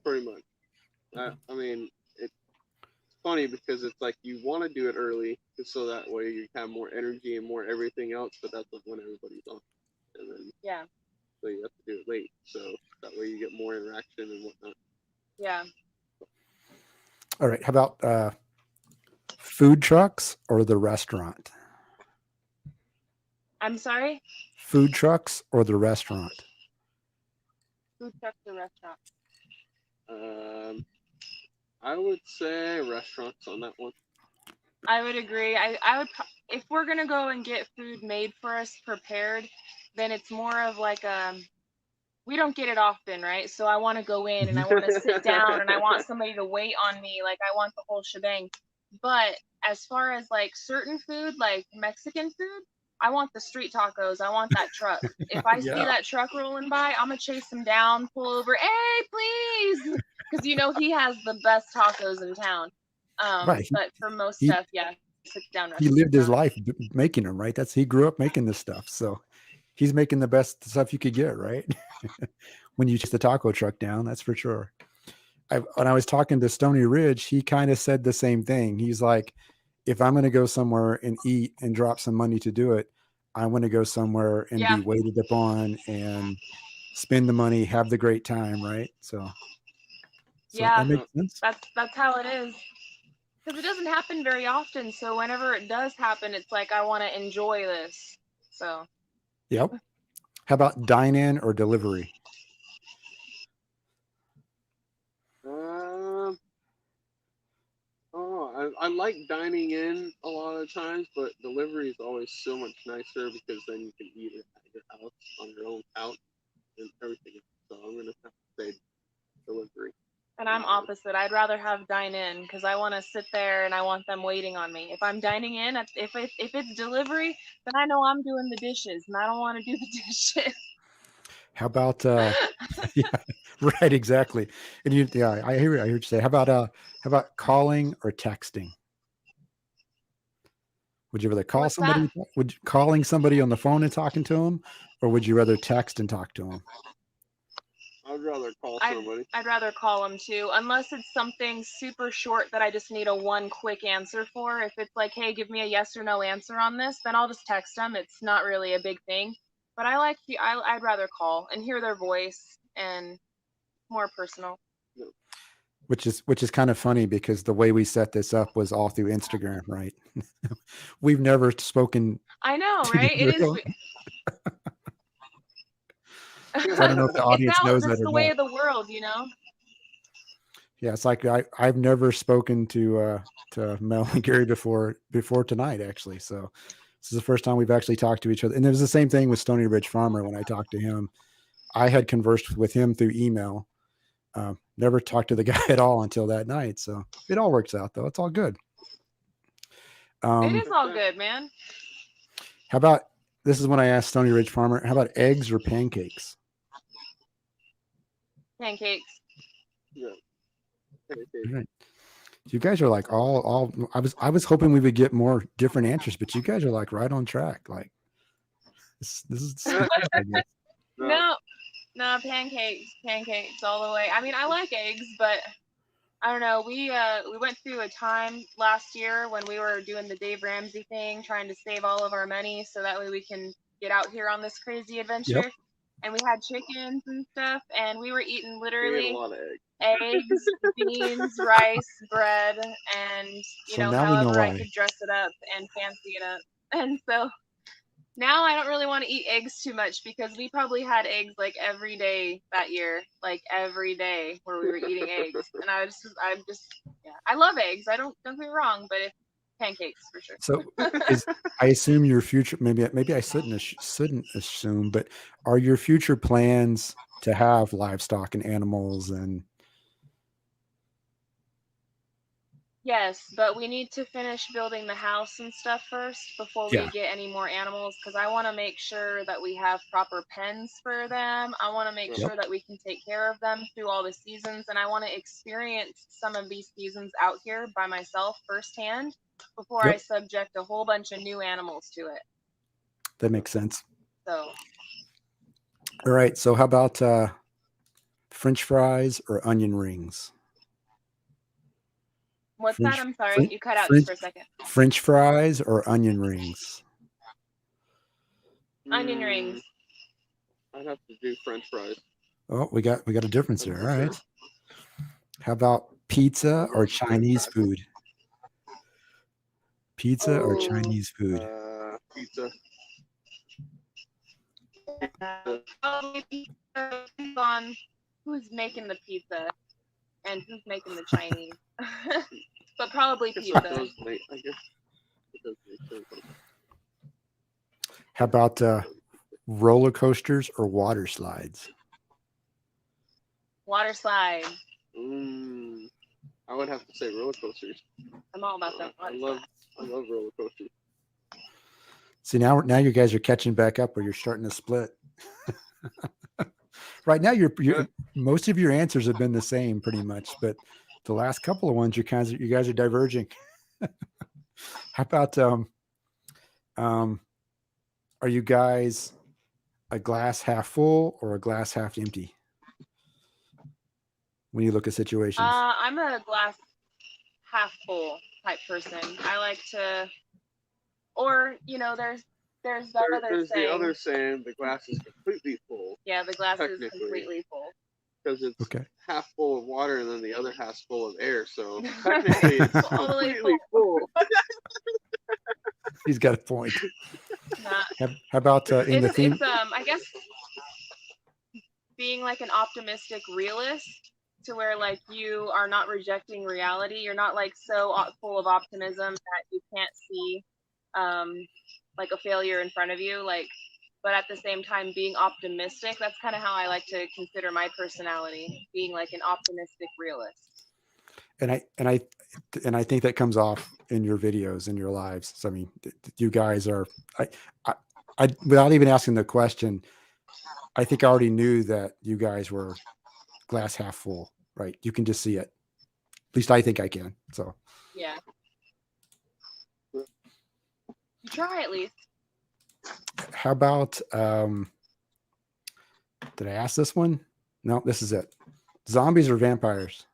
S3: pretty much. I mean, it's funny because it's like you want to do it early, just so that way you have more energy and more everything else. But that's like when everybody's on, and then
S2: Yeah.
S3: so you have to do it late, so that way you get more interaction and whatnot.
S2: Yeah.
S1: All right. How about food trucks or the restaurant?
S2: I'm sorry?
S1: Food trucks or the restaurant?
S2: Food trucks or restaurant?
S3: I would say restaurants on that one.
S2: I would agree. I would, if we're gonna go and get food made for us prepared, then it's more of like we don't get it often, right? So I want to go in and I want to sit down and I want somebody to wait on me. Like I want the whole shebang. But as far as like certain food, like Mexican food, I want the street tacos. I want that truck. If I see
S1: Yeah.
S2: that truck rolling by, I'm gonna chase him down, pull over, hey, please, because you know he has the best tacos in town.
S1: Right.
S2: But for most
S1: he-
S2: stuff, yeah, sit down.
S1: He lived his
S2: restaurant.
S1: life making them, right? He grew up making this stuff. So he's making the best stuff you could get, right? When you chase the taco truck down, that's for sure. When I was talking to Stony Ridge, he kind of said the same thing. He's like, if I'm going to go somewhere and eat and drop some money to do it, I want to go somewhere and
S2: Yeah.
S1: be waited upon and spend the money, have the great time, right? So
S2: Yeah.
S1: that makes sense.
S2: That's how it is. Because it doesn't happen very often. So whenever it does happen, it's like I want to enjoy this. So
S1: Yep. How about dine-in or delivery?
S3: I like dining in a lot of times, but delivery is always so much nicer because then you can eat it at your house on your own couch and everything. So I'm gonna have to say delivery.
S2: and I'm opposite. I'd rather have dine in because I want to sit there and I want them waiting on me. If I'm dining in, if it's delivery, then I know I'm doing the dishes and I don't want to do the dishes.
S1: How about yeah, right, exactly. And I heard you say, how about calling or texting? Would you rather call
S2: What's
S1: somebody? Would you calling somebody on the phone and talking to them, or would you rather text and talk to them?
S3: I'd rather call somebody.
S2: I'd rather call them too, unless it's something super short that I just need a one quick answer for. If it's like, hey, give me a yes or no answer on this, then I'll just text them. It's not really a big thing. But I'd rather call and hear their voice and more personal.
S1: Which is kind of funny because the way we set this up was all through Instagram, right? We've never spoken.
S2: I know, right? It is.
S1: So I don't know if the audience knows that
S2: That's
S1: or
S2: the way
S1: not.
S2: of the world, you know.
S1: Yeah, it's like I've never spoken to Mel and Gary before tonight, actually. So this is the first time we've actually talked to each other. And it was the same thing with Stony Ridge Farmer when I talked to him. I had conversed with him through email. Never talked to the guy at all until that night. So it all works out, though. It's all good.
S2: It is all good, man.
S1: How about, this is when I asked Stony Ridge Farmer, how about eggs or pancakes?
S2: Pancakes.
S3: Yeah.
S1: All right. You guys are like all. I was hoping we would get more different answers, but you guys are like right on track. Like this is I guess.
S2: No, no, pancakes all the way. I mean, I like eggs, but I don't know. We went through a time last year when we were doing the Dave Ramsey thing, trying to save all of our money so that way we can get out here on this crazy adventure.
S1: Yep.
S2: And we had chickens and stuff, and we were eating
S3: We ate
S2: literally
S3: a lot of eggs.
S2: eggs, beans, rice, bread, and you
S1: So
S2: know,
S1: now we know
S2: however I
S1: why.
S2: could dress it up and fancy it up. And so now I don't really want to eat eggs too much because we probably had eggs like every day that year, like every day where we were eating eggs. And I'm just, yeah, I love eggs. Don't get me wrong, but it's pancakes for sure.
S1: So I assume your future, maybe I shouldn't assume, but are your future plans to have livestock and animals and
S2: Yes, but we need to finish building the house and stuff first before we
S1: Yeah.
S2: get any more animals because I want to make sure that we have proper pens for them. I want to make
S1: Yep.
S2: sure that we can take care of them through all the seasons, and I want to experience some of these seasons out here by myself firsthand before I
S1: Yep.
S2: subject a whole bunch of new animals to it.
S1: That makes sense.
S2: So,
S1: All right. So how about French fries or onion rings?
S2: what's
S1: French,
S2: that? I'm sorry,
S1: French,
S2: you cut out
S1: French,
S2: just for a second.
S1: French fries or onion rings?
S2: Onion rings.
S3: I'd have to do French fries.
S1: Oh, we got a difference here.
S3: For
S1: All right.
S3: sure.
S1: How about pizza or Chinese food? Pizza or Chinese food?
S3: Pizza.
S2: Probably pizza. Depends on who's making the pizza and who's making the Chinese. But probably
S3: I guess
S2: pizza.
S3: it does make sense.
S1: How about roller coasters or water slides?
S2: Water slide.
S3: I would have to say roller coasters.
S2: I'm all about that.
S3: I love roller coasters.
S1: See, now you guys are catching back up where you're starting to split. Right now, you're most of your answers have been the same pretty much, but the last couple of ones you guys are diverging. How about are you guys a glass half full or a glass half empty when you look at situations?
S2: I'm a glass half full type person. I like to, or you know, there's
S3: There's
S2: saying.
S3: the other saying, the glass is completely full.
S2: Yeah, the glass is
S3: technically.
S2: completely full.
S3: Because it's
S1: Okay.
S3: half full of water and then the other half's full of air. So technically it's
S2: Totally
S3: completely full.
S1: He's got a point.
S2: Nah.
S1: How about in the theme?
S2: It's I guess being like an optimistic realist to where like you are not rejecting reality. You're not like so full of optimism that you can't see like a failure in front of you. Like, but at the same time being optimistic. That's kind of how I like to consider my personality, being like an optimistic realist.
S1: And I think that comes off in your videos, in your lives. So, I mean, you guys are, I without even asking the question, I think I already knew that you guys were glass half full, right? You can just see it. At least I think I can. So
S2: yeah, you try at least.
S1: how about, did I ask this one? No, this is it. Zombies or vampires?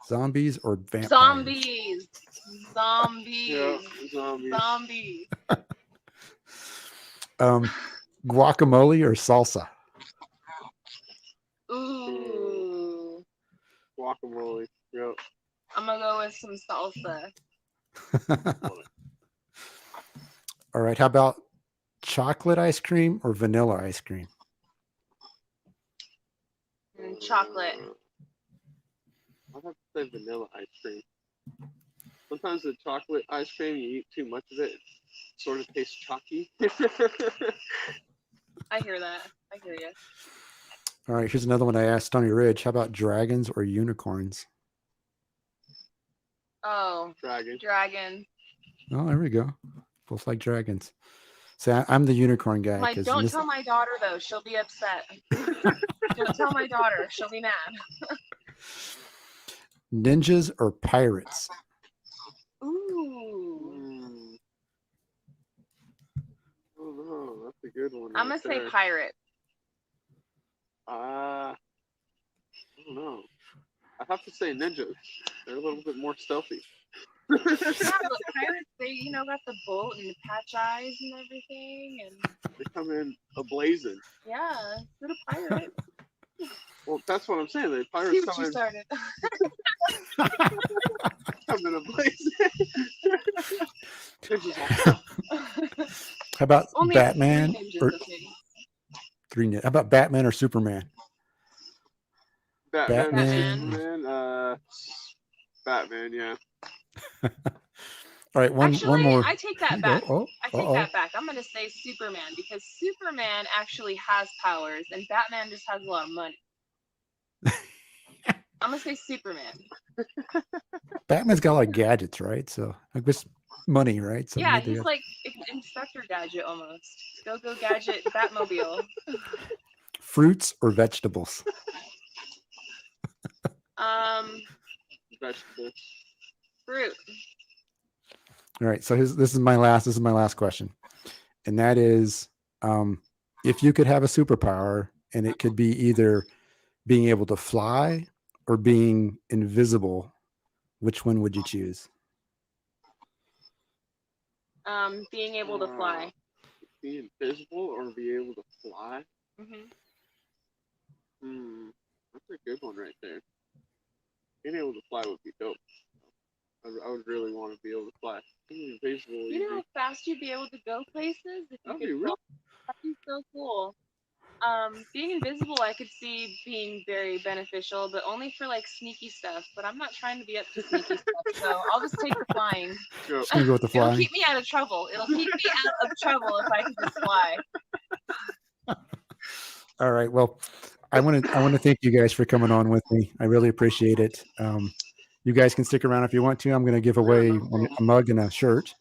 S1: Zombies or vampires?
S2: Zombies.
S3: Yeah, zombies.
S1: Guacamole or salsa?
S2: Ooh.
S3: Guacamole. Yep.
S2: I'm gonna go with some salsa.
S1: All right. How about chocolate ice cream or vanilla ice cream?
S2: Chocolate.
S3: I'd have to say vanilla ice cream. Sometimes the chocolate ice cream, you eat too much of it, it sort of tastes chalky.
S2: I hear that. I hear you.
S1: All right. Here's another one I asked Stony Ridge. How about dragons or unicorns?
S2: Oh, dragon.
S1: Oh, there we go. Both like dragons. So I'm the unicorn guy.
S2: Don't tell my daughter though; she'll be upset. Don't tell my daughter; she'll be mad.
S1: ninjas or pirates?
S2: Ooh.
S3: Oh no, that's a good one.
S2: I'm
S3: right
S2: gonna say
S3: there.
S2: pirate.
S3: I don't know. I have to say ninjas. They're a little bit more stealthy.
S2: Yeah, but pirates, they got the boat and the patch eyes and everything, and
S3: They come in ablazing.
S2: yeah, good a pirate.
S3: Well, that's what I'm saying. The
S2: See
S3: pirates
S2: what you started.
S3: come in ablazing. Ninjas all stealth.
S1: How about
S2: Only
S1: Batman
S2: 3 ninjas,
S1: or
S2: okay.
S1: How about Batman or Superman?
S3: Batman,
S2: Batman.
S3: Superman, Batman, yeah.
S1: All right, one
S2: Actually,
S1: more.
S2: I take that
S1: Here you go.
S2: back.
S1: Oh,
S2: I take that back. I'm gonna say Superman because Superman actually has powers and Batman just has a lot of money. I'm gonna say Superman.
S1: Batman's got a lot of gadgets, right? So I guess money, right? So
S2: Yeah,
S1: maybe
S2: he's like Inspector Gadget almost. Go Gadget, Batmobile.
S1: fruits or vegetables?
S3: Vegetables.
S2: Fruit.
S1: All right. So this is my last question, and that is, if you could have a superpower, and it could be either being able to fly or being invisible, which one would you choose?
S2: Being able to fly.
S3: Be invisible or be able to fly?
S2: Mm-hmm.
S3: That's a good one right there. Being able to fly would be dope. I would really want to be able to fly. Being invisible.
S2: You know how fast you'd be able to go places if you
S3: That'd
S2: could
S3: be
S2: fly?
S3: real.
S2: That'd be so cool. Being invisible, I could see being very beneficial, but only for like sneaky stuff. But I'm not trying to be up to sneaky stuff, so I'll just take the flying.
S1: Just gonna go with the
S2: It'll
S1: flying.
S2: keep me out of trouble. It'll keep me out of trouble if I can just fly.
S1: All right. Well, I want to thank you guys for coming on with me. I really appreciate it. You guys can stick around if you want to. I'm going to give away a mug and a shirt.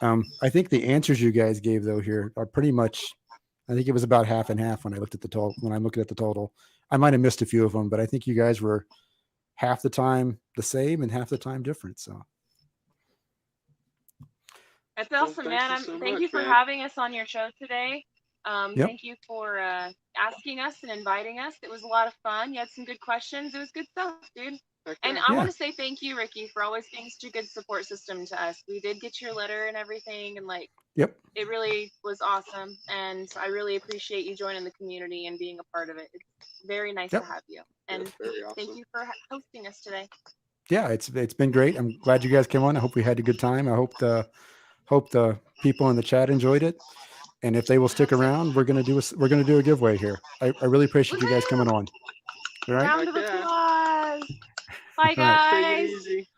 S1: I think the answers you guys gave though here are pretty much. I think it was about half and half when I looked at the total. When I'm looking at the total, I might have missed a few of them, but I think you guys were half the time the same and half the time different. So
S2: That's awesome, man. Thank you for having us on your show today. Thank you for asking us and inviting us. It was a lot of fun. You had some good questions. It was good stuff, dude. And I want to say thank you, Ricky, for always being such a good support system to us. We did get your letter and everything, and like, it really was awesome. And I really appreciate you joining the community and being a part of it. It's very nice to have you. And thank you for hosting us today.
S1: Yeah, it's been great. I'm glad you guys came on. I hope we had a good time. I hope the people in the chat enjoyed it. And if they will stick around, we're gonna do a giveaway here. I really appreciate you guys coming on. All right.
S2: Round of applause. Bye, guys.
S3: Take it easy.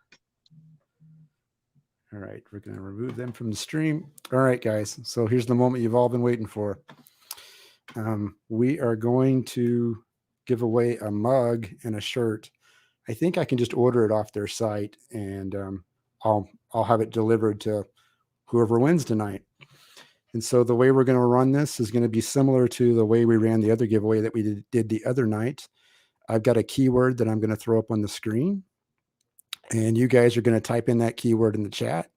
S1: All right, we're gonna remove them from the stream. All right, guys. So here's the moment you've all been waiting for. We are going to give away a mug and a shirt. I think I can just order it off their site, and I'll have it delivered to whoever wins tonight. And so the way we're going to run this is going to be similar to the way we ran the other giveaway that we did the other night. I've got a keyword that I'm going to throw up on the screen, and you guys are going to type in that keyword in the chat.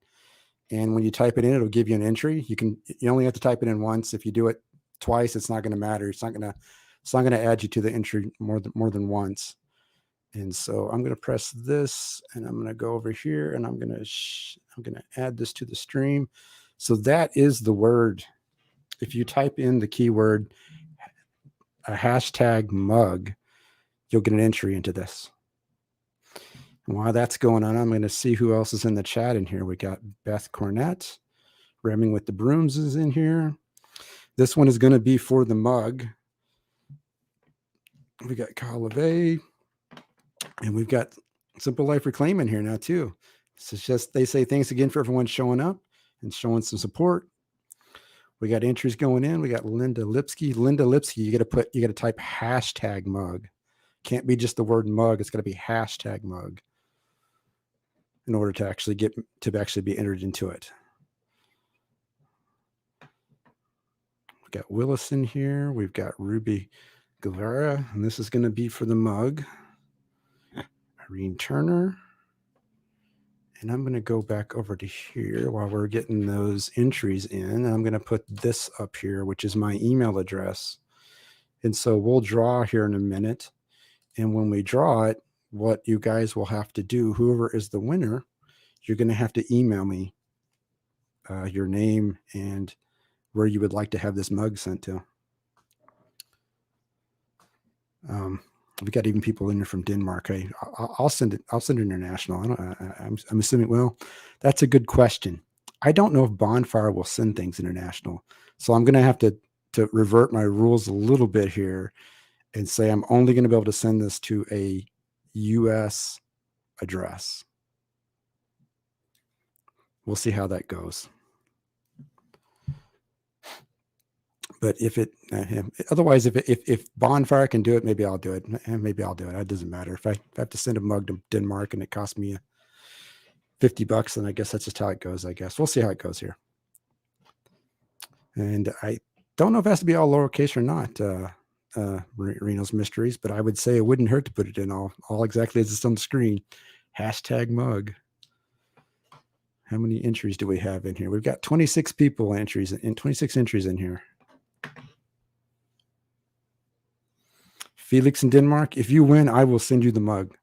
S1: And when you type it in, it'll give you an entry. You only have to type it in once. If you do it twice, it's not going to matter. It's not going to add you to the entry more than once. And so I'm going to press this, and I'm going to go over here, and I'm going to add this to the stream. So that is the word. If you type in the keyword a hashtag mug, you'll get an entry into this. And while that's going on, I'm going to see who else is in the chat in here. We got Beth Cornett, Remming with the Brooms is in here. This one is going to be for the mug. We got Kyle LeVay, and we've got Simple Life Reclaim in here now too. So it's just, they say thanks again for everyone showing up and showing some support. We got entries going in. We got Linda Lipsky. Linda Lipsky, you got to type hashtag mug. Can't be just the word mug. It's got to be hashtag mug in order to actually be entered into it. We've got Willis in here. We've got Ruby Guevara, and this is going to be for the mug. I Green Turner. And I'm going to go back over to here while we're getting those entries in. I'm going to put this up here, which is my email address. And so we'll draw here in a minute. And when we draw it, what you guys will have to do, whoever is the winner, you're going to have to email me your name and where you would like to have this mug sent to. We got even people in here from Denmark. I'll send it. I'll send it international. I'm assuming. Well, that's a good question. I don't know if Bonfire will send things international, so I'm going to have to revert my rules a little bit here and say I'm only going to be able to send this to a U.S. address. We'll see how that goes. But if it, otherwise, if Bonfire can do it, maybe I'll do it. Maybe I'll do it. It doesn't matter. If I have to send a mug to Denmark and it costs me $50, then I guess that's just how it goes. I guess we'll see how it goes here. And I don't know if it has to be all lowercase or not, Reno's Mysteries, but I would say it wouldn't hurt to put it in all exactly as it's on the screen. #mug. How many entries do we have in here? We've got 26 people entries and 26 entries in here. Felix in Denmark, if you win, I will send you the mug.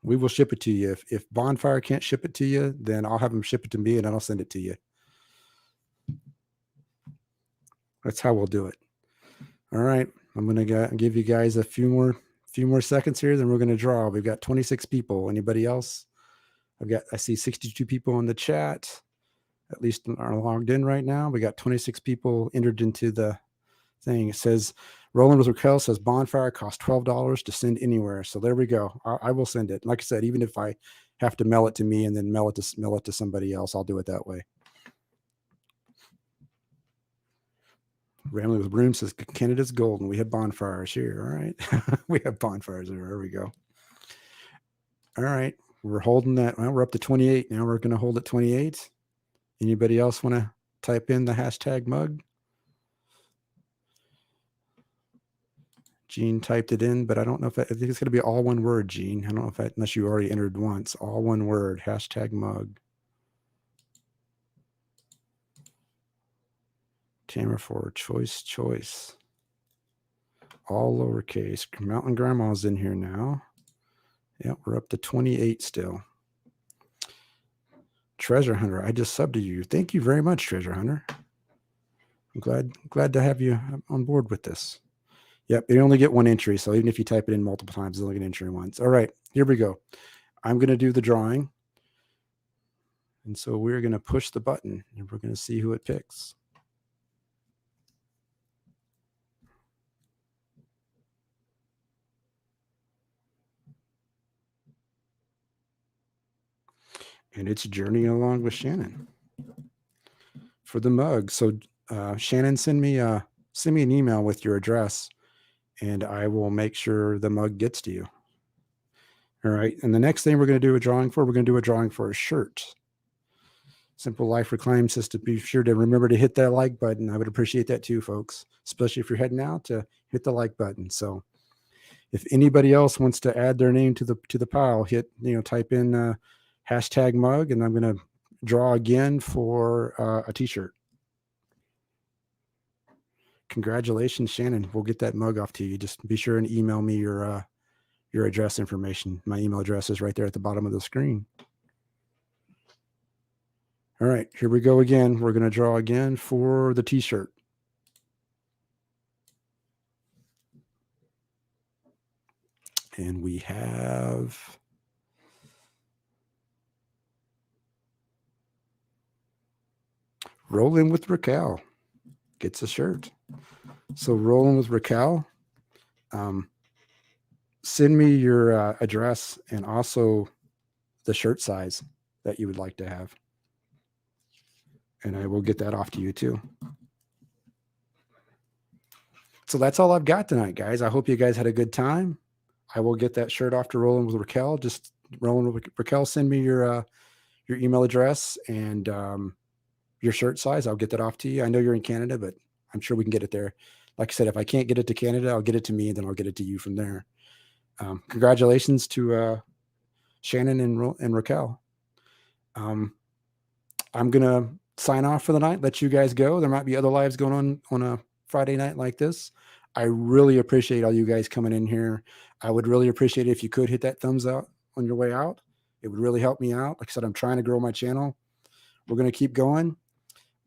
S1: We will ship it to you. If Bonfire can't ship it to you, then I'll have them ship it to me and then I'll send it to you. That's how we'll do it. All right. I'm going to give you guys a few more seconds here, then we're going to draw. We've got 26 people. Anybody else? I see 62 people in the chat, at least are logged in right now. We got 26 people entered into the thing. It says, Roland with Raquel says Bonfire costs $12 to send anywhere. So there we go. I will send it. Like I said, even if I have to mail it to me and then mail it to somebody else, I'll do it that way. Rambling with Broom says Canada's golden. We have bonfires here. All right. We have bonfires there. There we go. All right. We're holding that. Well, we're up to 28. Now we're going to hold at 28. Anybody else want to type in the #mug? Gene typed it in, but I don't know if I think it's going to be all one word, Gene. I don't know if unless you already entered once, all one word, #mug. Tamara for choice. All lowercase. Mountain Grandma's in here now. Yep, we're up to 28 still. Treasure Hunter, I just subbed to you. Thank you very much, Treasure Hunter. I'm glad to have you on board with this. Yep, you only get one entry, so even if you type it in multiple times, you'll only get an entry once. All right, here we go. I'm going to do the drawing. And so we're going to push the button, and we're going to see who it picks. And it's Journey Along with Shannon for the mug. So Shannon, send me an email with your address, and I will make sure the mug gets to you. All right. And the next thing we're going to do a drawing for a shirt. Simple Life Reclaim says to be sure to remember to hit that like button. I would appreciate that too, folks, especially if you're heading out, to hit the like button. So if anybody else wants to add their name to the pile, type in #mug, and I'm going to draw again for a t-shirt. Congratulations, Shannon. We'll get that mug off to you. Just be sure and email me your address information. My email address is right there at the bottom of the screen. All right, here we go again. We're going to draw again for the t-shirt. And we have Rolling with Raquel gets a shirt. So Rolling with Raquel, send me your address and also the shirt size that you would like to have. And I will get that off to you too. So that's all I've got tonight, guys. I hope you guys had a good time. I will get that shirt off to Rolling with Raquel. Just Rolling with Raquel, send me your email address and your shirt size. I'll get that off to you. I know you're in Canada, but I'm sure we can get it there. Like I said, if I can't get it to Canada, I'll get it to me and then I'll get it to you from there. Congratulations to Shannon and Raquel. I'm going to sign off for the night, let you guys go. There might be other lives going on a Friday night like this. I really appreciate all you guys coming in here. I would really appreciate it if you could hit that thumbs up on your way out. It would really help me out. Like I said, I'm trying to grow my channel. We're going to keep going.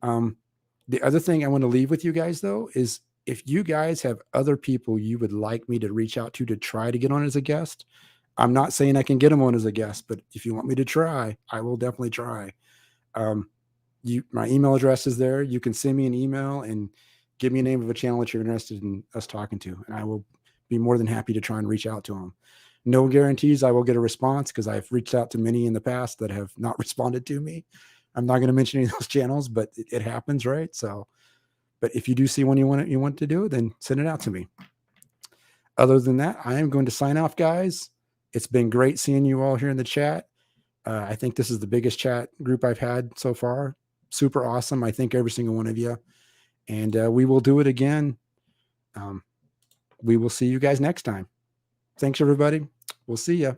S1: The other thing I want to leave with you guys, though, is if you guys have other people you would like me to reach out to try to get on as a guest, I'm not saying I can get them on as a guest, but if you want me to try, I will definitely try. My email address is there. You can send me an email and give me a name of a channel that you're interested in us talking to, and I will be more than happy to try and reach out to them. No guarantees I will get a response because I've reached out to many in the past that have not responded to me. I'm not going to mention any of those channels, but it happens, right? So, but if you do see one you want to do, then send it out to me. Other than that, I am going to sign off, guys. It's been great seeing you all here in the chat. I think this is the biggest chat group I've had so far. Super awesome. I thank every single one of you. And we will do it again. We will see you guys next time. Thanks, everybody. We'll see you.